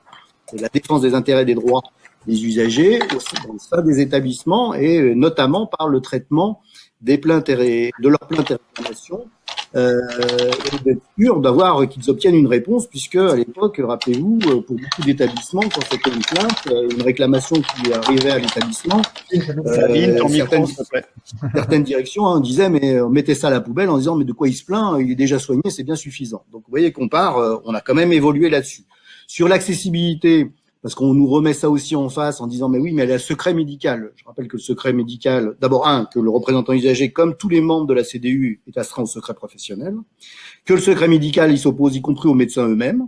la défense des intérêts et des droits des usagers aussi dans le sein des établissements et notamment par le traitement des plaintes de leurs plaintes et réclamations et d'être sûr qu'ils obtiennent une réponse puisque à l'époque, rappelez-vous, pour beaucoup d'établissements, quand c'était une plainte, une réclamation qui arrivait à l'établissement, certaines directions disaient mais mettez ça à la poubelle en disant mais de quoi il se plaint, il est déjà soigné, c'est bien suffisant. Donc vous voyez qu'on on a quand même évolué là-dessus. Sur l'accessibilité, parce qu'on nous remet ça aussi en face en disant mais oui, mais elle a le secret médical. Je rappelle que le secret médical, d'abord que le représentant usager, comme tous les membres de la CDU, est astreint au secret professionnel, que le secret médical, il s'oppose y compris aux médecins eux-mêmes,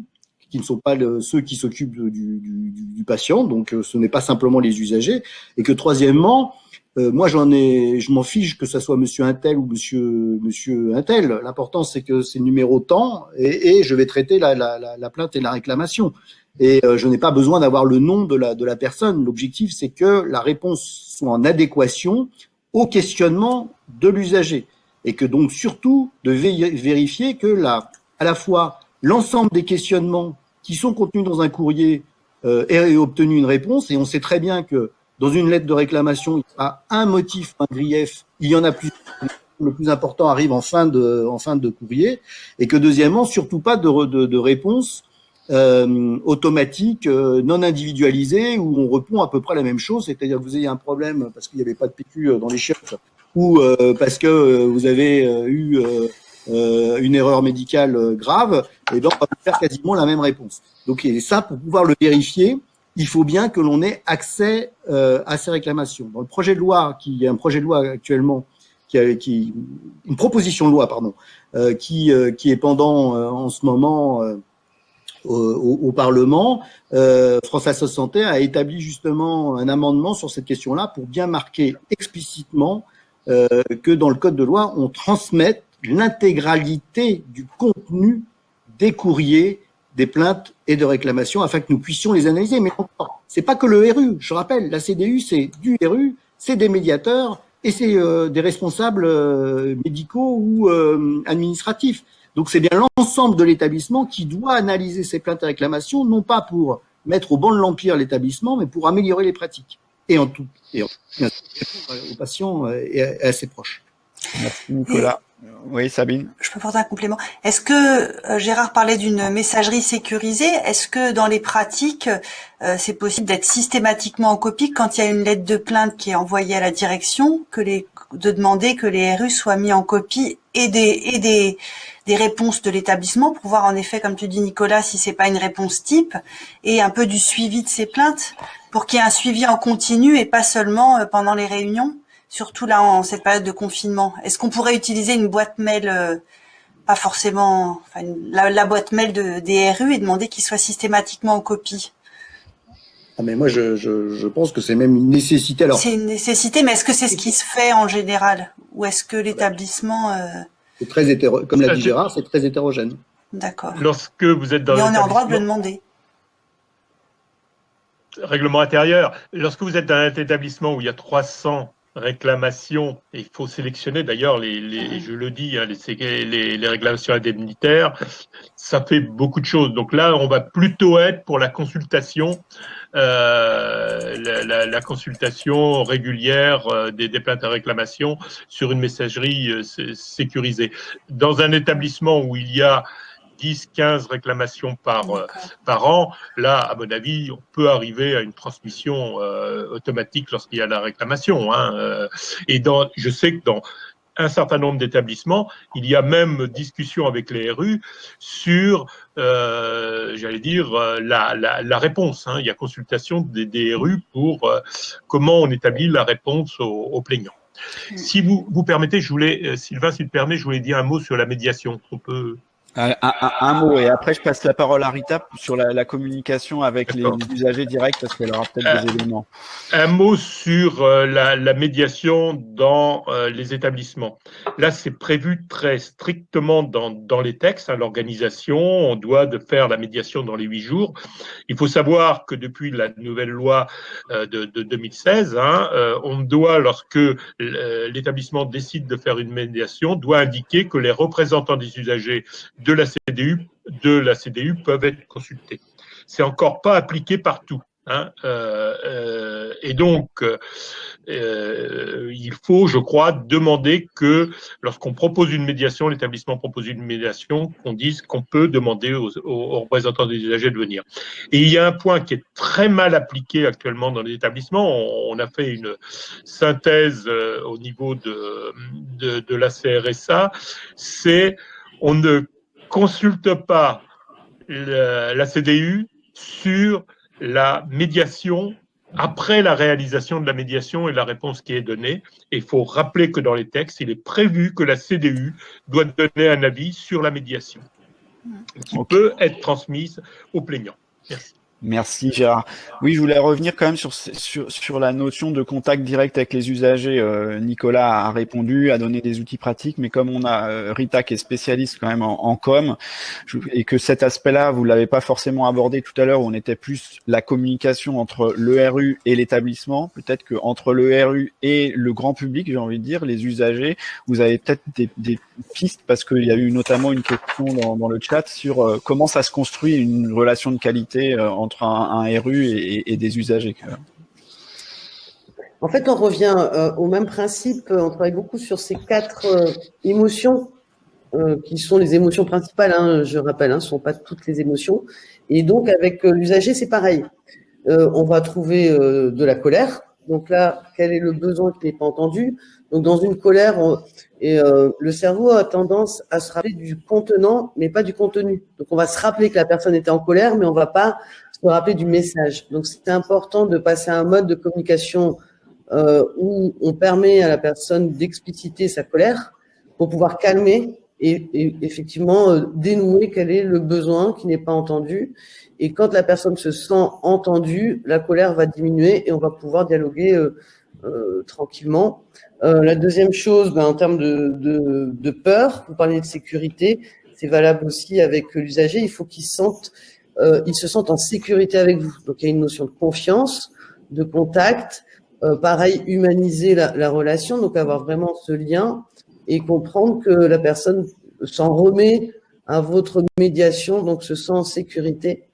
qui ne sont pas ceux qui s'occupent du patient, donc ce n'est pas simplement les usagers, et que troisièmement, moi je m'en fiche que ça soit monsieur Untel ou monsieur Untel. L'important c'est que c'est le numéro tant et je vais traiter la plainte et la réclamation. Et je n'ai pas besoin d'avoir le nom de la personne. L'objectif c'est que la réponse soit en adéquation au questionnement de l'usager et que donc surtout de vérifier que à la fois l'ensemble des questionnements qui sont contenus dans un courrier ait obtenu une réponse. Et on sait très bien que dans une lettre de réclamation, il y a un motif, un grief, il y en a plus. Le plus important arrive en fin de courrier, et que deuxièmement, surtout pas de réponse automatique, non individualisée, où on répond à peu près la même chose, c'est-à-dire que vous ayez un problème parce qu'il n'y avait pas de PQ dans les chiottes, ou parce que vous avez eu une erreur médicale grave, et donc on va faire quasiment la même réponse. Donc et ça, pour pouvoir le vérifier, il faut bien que l'on ait accès à ces réclamations. Dans le projet de loi, il y a un projet de loi actuellement, une proposition de loi, pardon, qui est pendant en ce moment au Parlement. France Assos Santé a établi justement un amendement sur cette question-là pour bien marquer explicitement que dans le code de loi, on transmette l'intégralité du contenu des courriers, des plaintes et de réclamations afin que nous puissions les analyser. Mais encore, C'est pas que le RU. Je rappelle, la CDU, c'est du RU, c'est des médiateurs et c'est des responsables médicaux ou administratifs. Donc, c'est bien l'ensemble de l'établissement qui doit analyser ces plaintes et réclamations, non pas pour mettre au banc de l'empire l'établissement, mais pour améliorer les pratiques. Et en tout, bien sûr, aux patients et à ses proches. Merci Nicolas. Oui, Sabine. Je peux porter un complément. Est-ce que Gérard parlait d'une messagerie sécurisée? Est-ce que dans les pratiques, c'est possible d'être systématiquement en copie quand il y a une lettre de plainte qui est envoyée à la direction, de demander que les RU soient mis en copie et des réponses de l'établissement pour voir en effet, comme tu dis Nicolas, si c'est pas une réponse type, et un peu du suivi de ces plaintes pour qu'il y ait un suivi en continu et pas seulement pendant les réunions? Surtout là, en cette période de confinement. Est-ce qu'on pourrait utiliser une boîte mail, pas forcément, enfin, la boîte mail des RU et demander qu'ils soient systématiquement en copie? Ah, mais moi, je pense que c'est même une nécessité. Alors, c'est une nécessité, mais est-ce que c'est ce qui se fait en général? Ou est-ce que l'établissement... C'est très hétérogène. Comme l'a dit Gérard, c'est très hétérogène. D'accord. Lorsque vous êtes dans et on est en droit de le l'établissement- demander. Règlement intérieur. Lorsque vous êtes dans un établissement où il y a 300 réclamations, et il faut sélectionner d'ailleurs je le dis, hein, les réclamations indemnitaires, ça fait beaucoup de choses. Donc là, on va plutôt être pour la consultation, la consultation régulière des plaintes à réclamation sur une messagerie sécurisée. Dans un établissement où il y a 10-15 réclamations par an. Là, à mon avis, on peut arriver à une transmission automatique lorsqu'il y a la réclamation. Hein. Et je sais que dans un certain nombre d'établissements, il y a même discussion avec les RU sur, j'allais dire, la réponse. Hein. Il y a consultation des RU pour comment on établit la réponse aux plaignants. Si vous permettez, Sylvain, s'il permet, je voulais dire un mot sur la médiation. On peut... Un mot, et après je passe la parole à Rita sur la communication avec les usagers directs, parce qu'elle aura peut-être des éléments. Un mot sur la médiation dans les établissements. Là, c'est prévu très strictement dans les textes, hein, l'organisation, on doit faire la médiation dans les 8 jours. Il faut savoir que depuis la nouvelle loi de 2016, hein, on doit, lorsque l'établissement décide de faire une médiation, doit indiquer que les représentants des usagers de la CDU peuvent être consultés. C'est encore pas appliqué partout. Hein, et donc, il faut, je crois, demander que lorsqu'on propose une médiation, l'établissement propose une médiation, qu'on dise qu'on peut demander aux représentants des usagers de venir. Et il y a un point qui est très mal appliqué actuellement dans les établissements. On a fait une synthèse au niveau de la CRSA. C'est on ne consulte pas la CDU sur la médiation après la réalisation de la médiation et la réponse qui est donnée. Et il faut rappeler que dans les textes, il est prévu que la CDU doit donner un avis sur la médiation qui peut être transmise aux plaignants. Merci. Merci Gérard. Oui, je voulais revenir quand même sur la notion de contact direct avec les usagers. Nicolas a répondu, a donné des outils pratiques, mais comme on a Rita qui est spécialiste quand même en com, et que cet aspect-là, vous l'avez pas forcément abordé tout à l'heure, où on était plus la communication entre le RU et l'établissement, peut-être que entre le RU et le grand public, j'ai envie de dire, les usagers, vous avez peut-être des pistes, parce qu'il y a eu notamment une question dans le chat sur comment ça se construit une relation de qualité entre un RU et des usagers. En fait, on revient au même principe. On travaille beaucoup sur ces 4 émotions qui sont les émotions principales. Hein, je rappelle, ce ne sont pas toutes les émotions. Et donc, avec l'usager, c'est pareil. On va trouver de la colère. Donc là, quel est le besoin qui n'est pas entendu? Donc, dans une colère, le cerveau a tendance à se rappeler du contenant, mais pas du contenu. Donc, on va se rappeler que la personne était en colère, mais on va pas se rappeler du message. Donc, c'est important de passer à un mode de communication où on permet à la personne d'expliciter sa colère pour pouvoir calmer et effectivement dénouer quel est le besoin qui n'est pas entendu. Et quand la personne se sent entendue, la colère va diminuer et on va pouvoir dialoguer tranquillement. La deuxième chose, en termes de peur, vous parlez de sécurité, c'est valable aussi avec l'usager. Il faut qu'il sente ils se sentent en sécurité avec vous. Donc, il y a une notion de confiance, de contact, pareil, humaniser la relation, donc avoir vraiment ce lien et comprendre que la personne s'en remet à votre médiation, donc se sent en sécurité.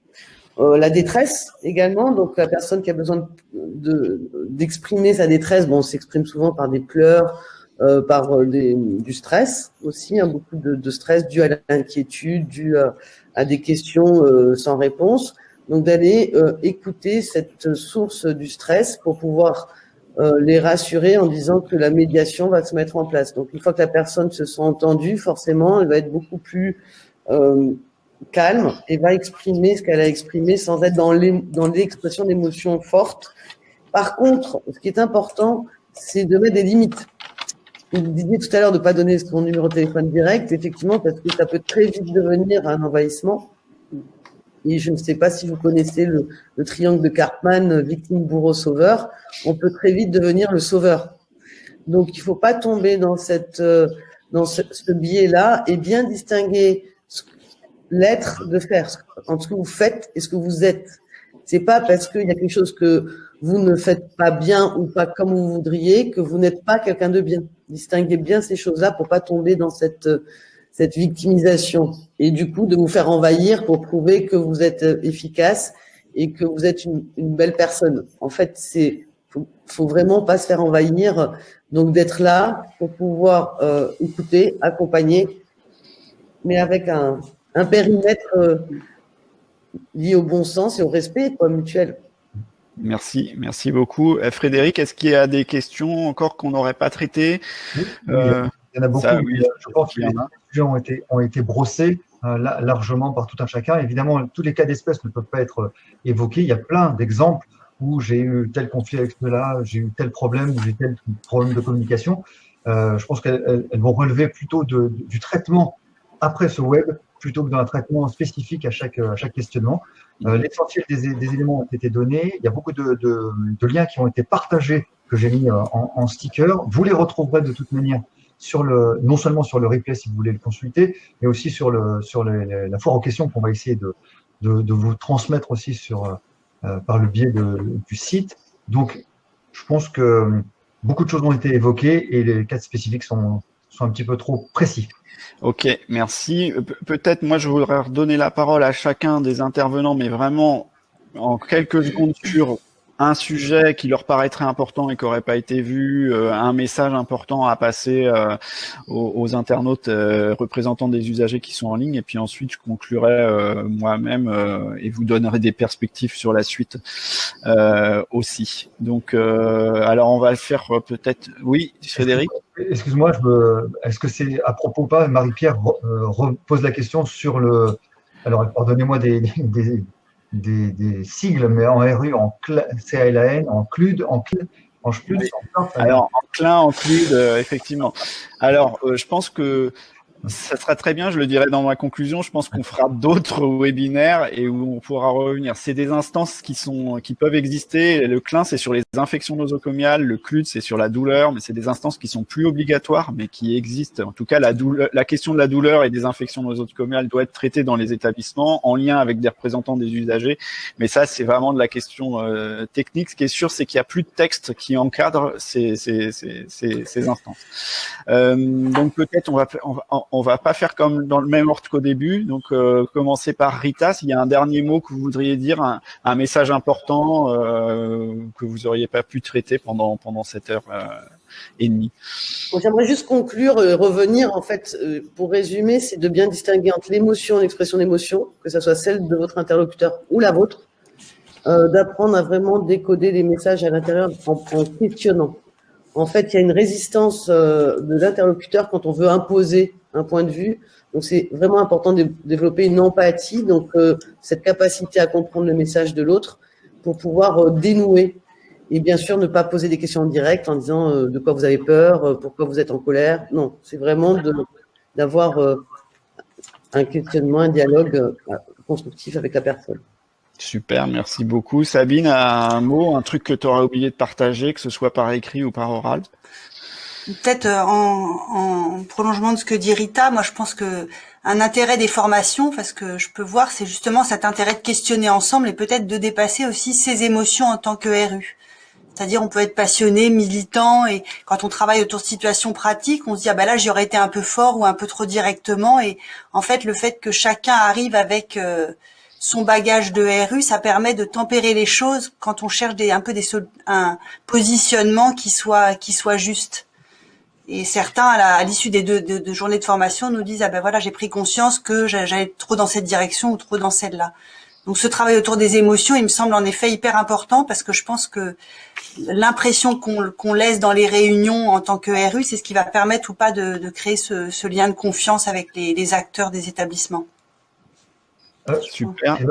La détresse également, donc la personne qui a besoin d'exprimer sa détresse, bon, on s'exprime souvent par des pleurs, par du stress aussi, hein, beaucoup de stress dû à l'inquiétude, dû à des questions sans réponse. Donc d'aller écouter cette source du stress pour pouvoir les rassurer en disant que la médiation va se mettre en place. Donc une fois que la personne se sent entendue, forcément, elle va être beaucoup plus calme et va exprimer ce qu'elle a exprimé sans être dans l'expression d'émotions fortes. Par contre, ce qui est important, c'est de mettre des limites. Vous disiez tout à l'heure de ne pas donner son numéro de téléphone direct, effectivement, parce que ça peut très vite devenir un envahissement. Et je ne sais pas si vous connaissez le triangle de Karpman, victime, bourreau, sauveur. On peut très vite devenir le sauveur. Donc, il ne faut pas tomber dans ce biais-là et bien distinguer l'être de faire entre ce que vous faites et ce que vous êtes. C'est pas parce qu'il y a quelque chose que vous ne faites pas bien ou pas comme vous voudriez que vous n'êtes pas quelqu'un de bien. Distinguez bien ces choses-là pour pas tomber dans cette victimisation et du coup de vous faire envahir pour prouver que vous êtes efficace et que vous êtes une belle personne. En fait, faut vraiment pas se faire envahir, donc d'être là pour pouvoir écouter, accompagner, mais avec un périmètre lié au bon sens et au respect mutuel. Merci beaucoup. Frédéric, est-ce qu'il y a des questions encore qu'on n'aurait pas traitées? Oui, il y en a beaucoup. Je pense que les sujets ont été brossés largement par tout un chacun. Évidemment, tous les cas d'espèce ne peuvent pas être évoqués. Il y a plein d'exemples où j'ai eu tel conflit avec cela, j'ai eu tel problème, j'ai eu tel problème de communication. Je pense qu'elles vont relever plutôt du traitement après ce web plutôt que d'un traitement spécifique à chaque questionnement. L'essentiel des éléments ont été donnés. Il y a beaucoup de liens qui ont été partagés que j'ai mis en sticker. Vous les retrouverez de toute manière non seulement sur le replay si vous voulez le consulter, mais aussi sur la foire aux questions qu'on va essayer de vous transmettre aussi par le biais du site. Donc, je pense que beaucoup de choses ont été évoquées et les cas spécifiques sont un petit peu trop précis. Ok, merci. Peut-être moi je voudrais redonner la parole à chacun des intervenants, mais vraiment en quelques secondes sur un sujet qui leur paraîtrait important et qui n'aurait pas été vu, un message important à passer aux internautes représentants des usagers qui sont en ligne, et puis ensuite je conclurai moi-même et vous donnerai des perspectives sur la suite aussi. Donc, alors on va le faire peut-être. Oui, Frédéric. Excuse-moi, est-ce que c'est à propos ou pas? Marie-Pierre repose la question sur le. Alors, pardonnez-moi des sigles, mais en RU, en CALAN, en CLUD, en SPLUD. Alors, en CLUD, effectivement. Alors, je pense que ça sera très bien, je le dirai dans ma conclusion. Je pense qu'on fera d'autres webinaires et où on pourra revenir. C'est des instances qui peuvent exister. Le CLIN, c'est sur les infections nosocomiales. Le CLUD, c'est sur la douleur, mais c'est des instances qui sont plus obligatoires, mais qui existent. En tout cas, la question de la douleur et des infections nosocomiales doit être traitée dans les établissements en lien avec des représentants des usagers. Mais ça, c'est vraiment de la question technique. Ce qui est sûr, c'est qu'il n'y a plus de texte qui encadre ces instances. Donc peut-être on va pas faire comme dans le même ordre qu'au début. Donc, commencer par Rita. S'il y a un dernier mot que vous voudriez dire, un message important que vous auriez pas pu traiter pendant cette heure et demie. Bon, j'aimerais juste conclure, revenir en fait, pour résumer, c'est de bien distinguer entre l'émotion et l'expression d'émotion, que ce soit celle de votre interlocuteur ou la vôtre, d'apprendre à vraiment décoder les messages à l'intérieur en questionnant. En fait, il y a une résistance de l'interlocuteur quand on veut imposer un point de vue. Donc, c'est vraiment important de développer une empathie, donc cette capacité à comprendre le message de l'autre pour pouvoir dénouer. Et bien sûr, ne pas poser des questions en direct en disant de quoi vous avez peur, pourquoi vous êtes en colère. Non, c'est vraiment d'avoir un questionnement, un dialogue constructif avec la personne. Super, merci beaucoup. Sabine, un mot, un truc que tu aurais oublié de partager, que ce soit par écrit ou par oral? Peut-être en prolongement de ce que dit Rita, moi je pense que un intérêt des formations, parce que je peux voir, c'est justement cet intérêt de questionner ensemble et peut-être de dépasser aussi ses émotions en tant que RU. C'est-à-dire, on peut être passionné, militant, et quand on travaille autour de situations pratiques, on se dit, ah ben là, j'y aurais été un peu fort ou un peu trop directement. Et en fait, le fait que chacun arrive avec son bagage de RU, ça permet de tempérer les choses quand on cherche un positionnement qui soit juste. Et certains, à l'issue des deux journées de formation, nous disent, ah ben voilà, j'ai pris conscience que j'allais trop dans cette direction ou trop dans celle-là. Donc ce travail autour des émotions, il me semble en effet hyper important, parce que je pense que l'impression qu'on laisse dans les réunions en tant que RU, c'est ce qui va permettre ou pas de créer ce lien de confiance avec les acteurs des établissements. Super. Et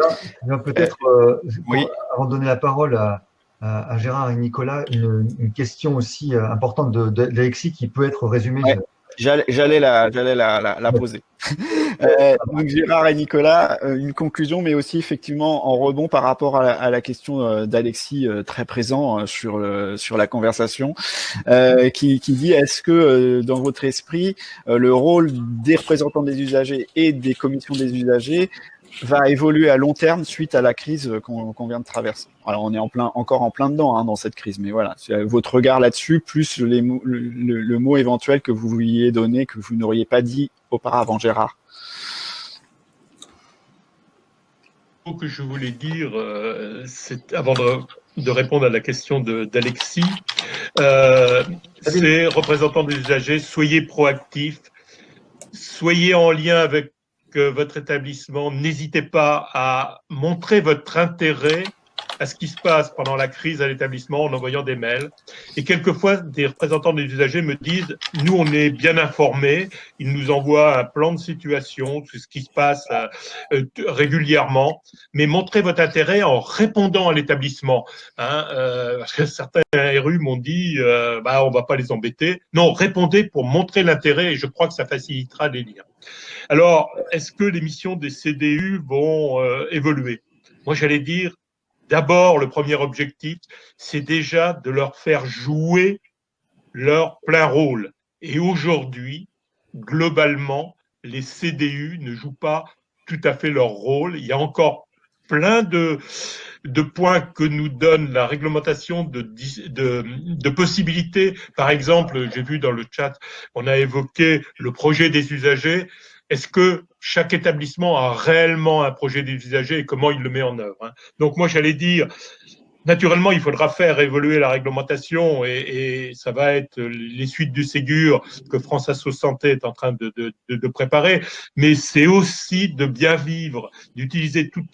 ben, peut-être, oui. Avant de donner la parole à Gérard et Nicolas, une question aussi importante d'Alexis qui peut être résumée. Ouais. J'allais la poser. Donc Gérard et Nicolas, une conclusion, mais aussi effectivement en rebond par rapport à la question d'Alexis, très présent sur la conversation, qui dit, est-ce que dans votre esprit, le rôle des représentants des usagers et des commissions des usagers va évoluer à long terme suite à la crise qu'on vient de traverser. Alors on est encore en plein dedans dans cette crise, mais voilà, c'est votre regard là-dessus, plus le mot éventuel que vous vouliez donner, que vous n'auriez pas dit auparavant, Gérard. Ce que je voulais dire, c'est avant de répondre à la question d'Alexis, c'est représentants des usagers, soyez proactifs, soyez en lien avec votre établissement, n'hésitez pas à montrer votre intérêt à ce qui se passe pendant la crise à l'établissement en envoyant des mails. Et quelquefois, des représentants des usagers me disent, nous, on est bien informés, ils nous envoient un plan de situation, tout ce qui se passe régulièrement, mais montrez votre intérêt en répondant à l'établissement. Parce que certains RU m'ont dit, on va pas les embêter. Non, répondez pour montrer l'intérêt et je crois que ça facilitera les liens. Alors, est-ce que les missions des CDU vont évoluer? Moi, j'allais dire, d'abord, le premier objectif, c'est déjà de leur faire jouer leur plein rôle. Et aujourd'hui, globalement, les CDU ne jouent pas tout à fait leur rôle. Il y a encore plein de points que nous donne la réglementation de possibilités. Par exemple, j'ai vu dans le chat, on a évoqué le projet des usagers. Est-ce que chaque établissement a réellement un projet des usagers et comment il le met en œuvre? Donc moi, j'allais dire, naturellement, il faudra faire évoluer la réglementation et ça va être les suites du Ségur que France Asso Santé est en train de préparer, mais c'est aussi de bien vivre, d'utiliser toutes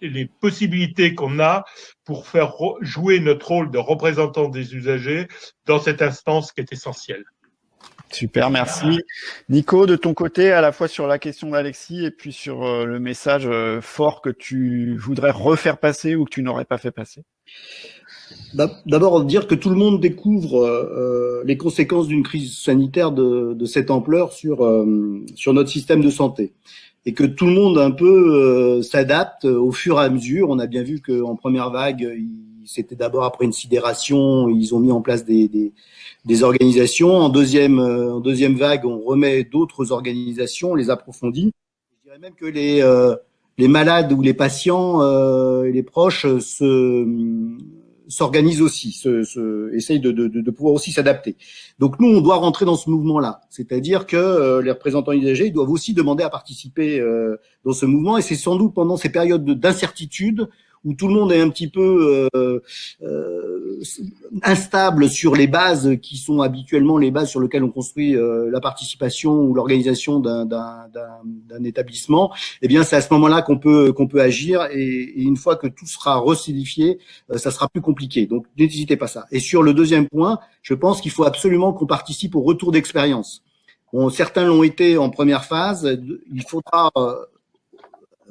les possibilités qu'on a pour faire jouer notre rôle de représentant des usagers dans cette instance qui est essentielle. Super, merci. Nico, de ton côté, à la fois sur la question d'Alexis et puis sur le message fort que tu voudrais refaire passer ou que tu n'aurais pas fait passer. D'abord, dire que tout le monde découvre les conséquences d'une crise sanitaire de cette ampleur sur notre système de santé. Et que tout le monde un peu s'adapte au fur et à mesure. On a bien vu qu'en première vague, c'était d'abord après une sidération, ils ont mis en place des organisations. En deuxième vague, on remet d'autres organisations, on les approfondit. Je dirais même que les malades ou les patients, les proches s'organisent aussi, essayent de pouvoir aussi s'adapter. Donc nous, on doit rentrer dans ce mouvement-là. C'est-à-dire que les représentants usagers doivent aussi demander à participer dans ce mouvement. Et c'est sans doute pendant ces périodes d'incertitude où tout le monde est un petit peu instable sur les bases qui sont habituellement les bases sur lesquelles on construit la participation ou l'organisation d'un établissement, eh bien c'est à ce moment-là qu'on peut agir et une fois que tout sera resolidifié, ça sera plus compliqué. Donc n'hésitez pas ça. Et sur le deuxième point, je pense qu'il faut absolument qu'on participe au retour d'expérience. Bon, certains l'ont été en première phase, il faudra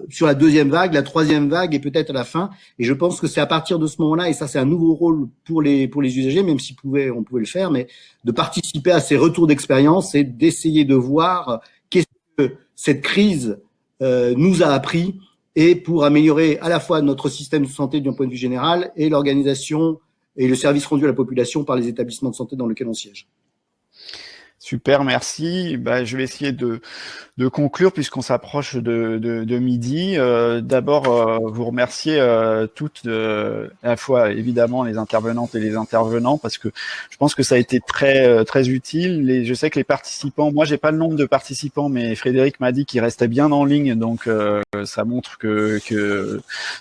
sur la deuxième vague, la troisième vague et peut-être à la fin. Et je pense que c'est à partir de ce moment-là, et ça c'est un nouveau rôle pour les usagers, même si on pouvait le faire, mais de participer à ces retours d'expérience et d'essayer de voir qu'est-ce que cette crise nous a appris et pour améliorer à la fois notre système de santé d'un point de vue général et l'organisation et le service rendu à la population par les établissements de santé dans lesquels on siège. Super, merci. Je vais essayer de conclure puisqu'on s'approche de midi. D'abord, vous remercier toutes, à la fois évidemment les intervenantes et les intervenants, parce que je pense que ça a été très utile. Je sais que les participants, moi j'ai pas le nombre de participants, mais Frédéric m'a dit qu'il restait bien en ligne, donc ça montre que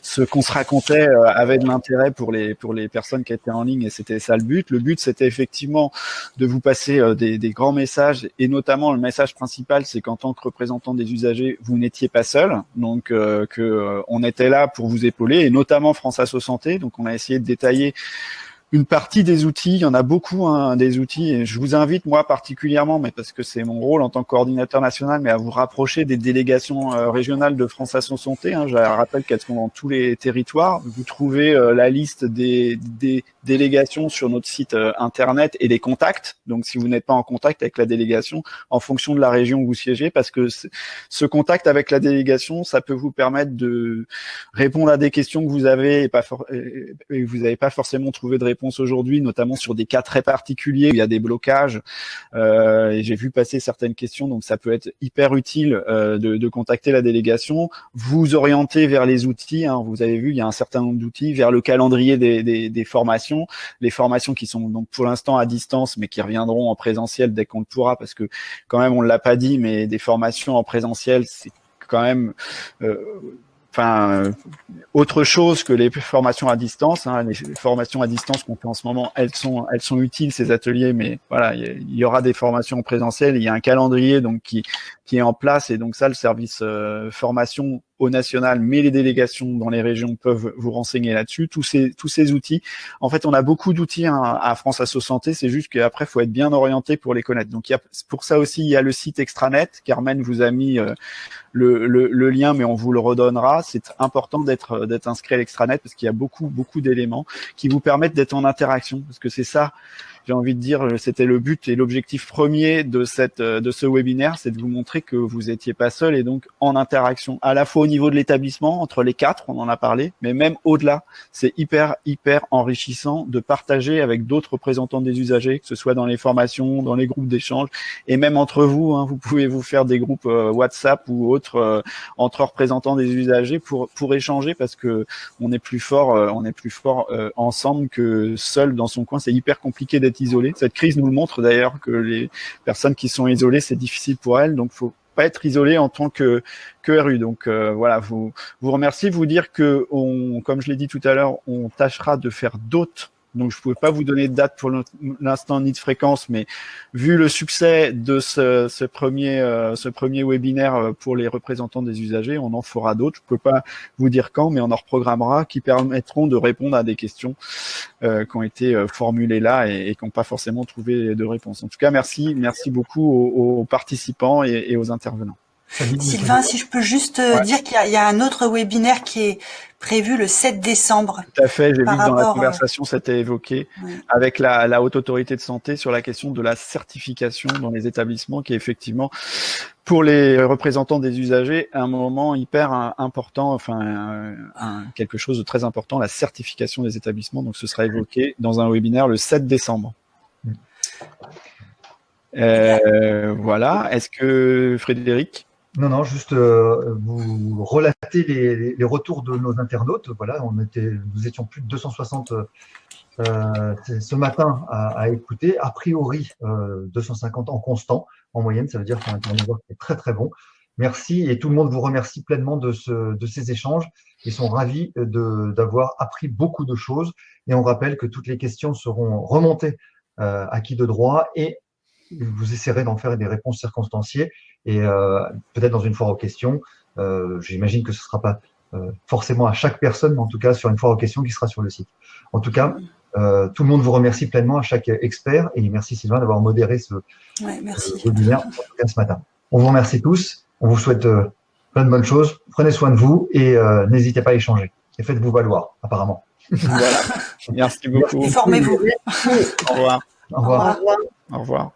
ce qu'on se racontait avait de l'intérêt pour les personnes qui étaient en ligne, et c'était ça le but. Le but, c'était effectivement de vous passer des grands messages, et notamment le message principal, c'est qu'en tant que représentant des usagers, vous n'étiez pas seul, donc on était là pour vous épauler, et notamment France Asso Santé. Donc on a essayé de détailler une partie des outils. Il y en a beaucoup, des outils, et je vous invite, moi particulièrement, mais parce que c'est mon rôle en tant que coordinateur national, mais à vous rapprocher des délégations régionales de France Asso Santé. Je rappelle qu'elles sont dans tous les territoires. Vous trouvez la liste des délégations sur notre site internet et les contacts. Donc si vous n'êtes pas en contact avec la délégation, en fonction de la région où vous siégez, parce que ce contact avec la délégation, ça peut vous permettre de répondre à des questions que vous avez et vous n'avez pas forcément trouvé de réponse aujourd'hui, notamment sur des cas très particuliers où il y a des blocages, et j'ai vu passer certaines questions, donc ça peut être hyper utile de contacter la délégation, vous orienter vers les outils. Vous avez vu, il y a un certain nombre d'outils, vers le calendrier des formations, les formations qui sont donc pour l'instant à distance, mais qui reviendront en présentiel dès qu'on le pourra, parce que quand même on ne l'a pas dit, mais des formations en présentiel, c'est quand même autre chose que les formations à distance. Les formations à distance qu'on fait en ce moment, elles sont utiles, ces ateliers, mais voilà, il y aura des formations en présentiel. Il y a un calendrier donc qui est en place, et donc ça, le service formation au national, mais les délégations dans les régions peuvent vous renseigner là-dessus. Tous ces outils. En fait, on a beaucoup d'outils à France Asso Santé. C'est juste qu'après, faut être bien orienté pour les connaître. Donc, pour ça aussi, il y a le site Extranet. Carmen vous a mis le lien, mais on vous le redonnera. C'est important d'être inscrit à l'Extranet, parce qu'il y a beaucoup d'éléments qui vous permettent d'être en interaction, parce que c'est ça. J'ai envie de dire, c'était le but et l'objectif premier de ce webinaire, c'est de vous montrer que vous étiez pas seul, et donc en interaction, à la fois au niveau de l'établissement, entre les quatre, on en a parlé, mais même au-delà. C'est hyper enrichissant de partager avec d'autres représentants des usagers, que ce soit dans les formations, dans les groupes d'échange, et même entre vous. Vous pouvez vous faire des groupes WhatsApp ou autres entre représentants des usagers pour échanger, parce que on est plus fort ensemble que seul dans son coin. C'est hyper compliqué d'être isolé. Cette crise nous le montre d'ailleurs, que les personnes qui sont isolées, c'est difficile pour elles, donc faut pas être isolé en tant que RU. Donc voilà, vous remercie, vous dire que comme je l'ai dit tout à l'heure, on tâchera de faire d'autres. Donc je ne pouvais pas vous donner de date pour l'instant ni de fréquence, mais vu le succès de ce premier webinaire pour les représentants des usagers, on en fera d'autres. Je ne peux pas vous dire quand, mais on en reprogrammera, qui permettront de répondre à des questions qui ont été formulées là et qui n'ont pas forcément trouvé de réponse. En tout cas, merci beaucoup aux participants et aux intervenants. Sylvain, si je peux juste dire qu'il y a un autre webinaire qui est prévu le 7 décembre. Tout à fait, j'ai vu que dans la conversation, c'était évoqué avec la Haute Autorité de Santé sur la question de la certification dans les établissements, qui est effectivement, pour les représentants des usagers, un moment hyper important, quelque chose de très important, la certification des établissements. Donc ce sera évoqué dans un webinaire le 7 décembre. Voilà, est-ce que Frédéric? Non, juste vous relatez les retours de nos internautes. Voilà, nous étions plus de 260 ce matin à écouter. A priori, 250 en constant, en moyenne. Ça veut dire qu'un turnover qui est très très bon. Merci, et tout le monde vous remercie pleinement de ces échanges. Ils sont ravis d'avoir appris beaucoup de choses. Et on rappelle que toutes les questions seront remontées à qui de droit, et vous essaierez d'en faire des réponses circonstanciées, et peut-être dans une foire aux questions. J'imagine que ce ne sera pas forcément à chaque personne, mais en tout cas sur une foire aux questions qui sera sur le site. En tout cas, tout le monde vous remercie pleinement, à chaque expert, et merci Sylvain d'avoir modéré ce webinaire ce matin. On vous remercie tous, on vous souhaite plein de bonnes choses, prenez soin de vous, et n'hésitez pas à échanger, et faites-vous valoir, apparemment. Voilà. Merci beaucoup. Informez-vous. Au revoir. Au revoir. Au revoir.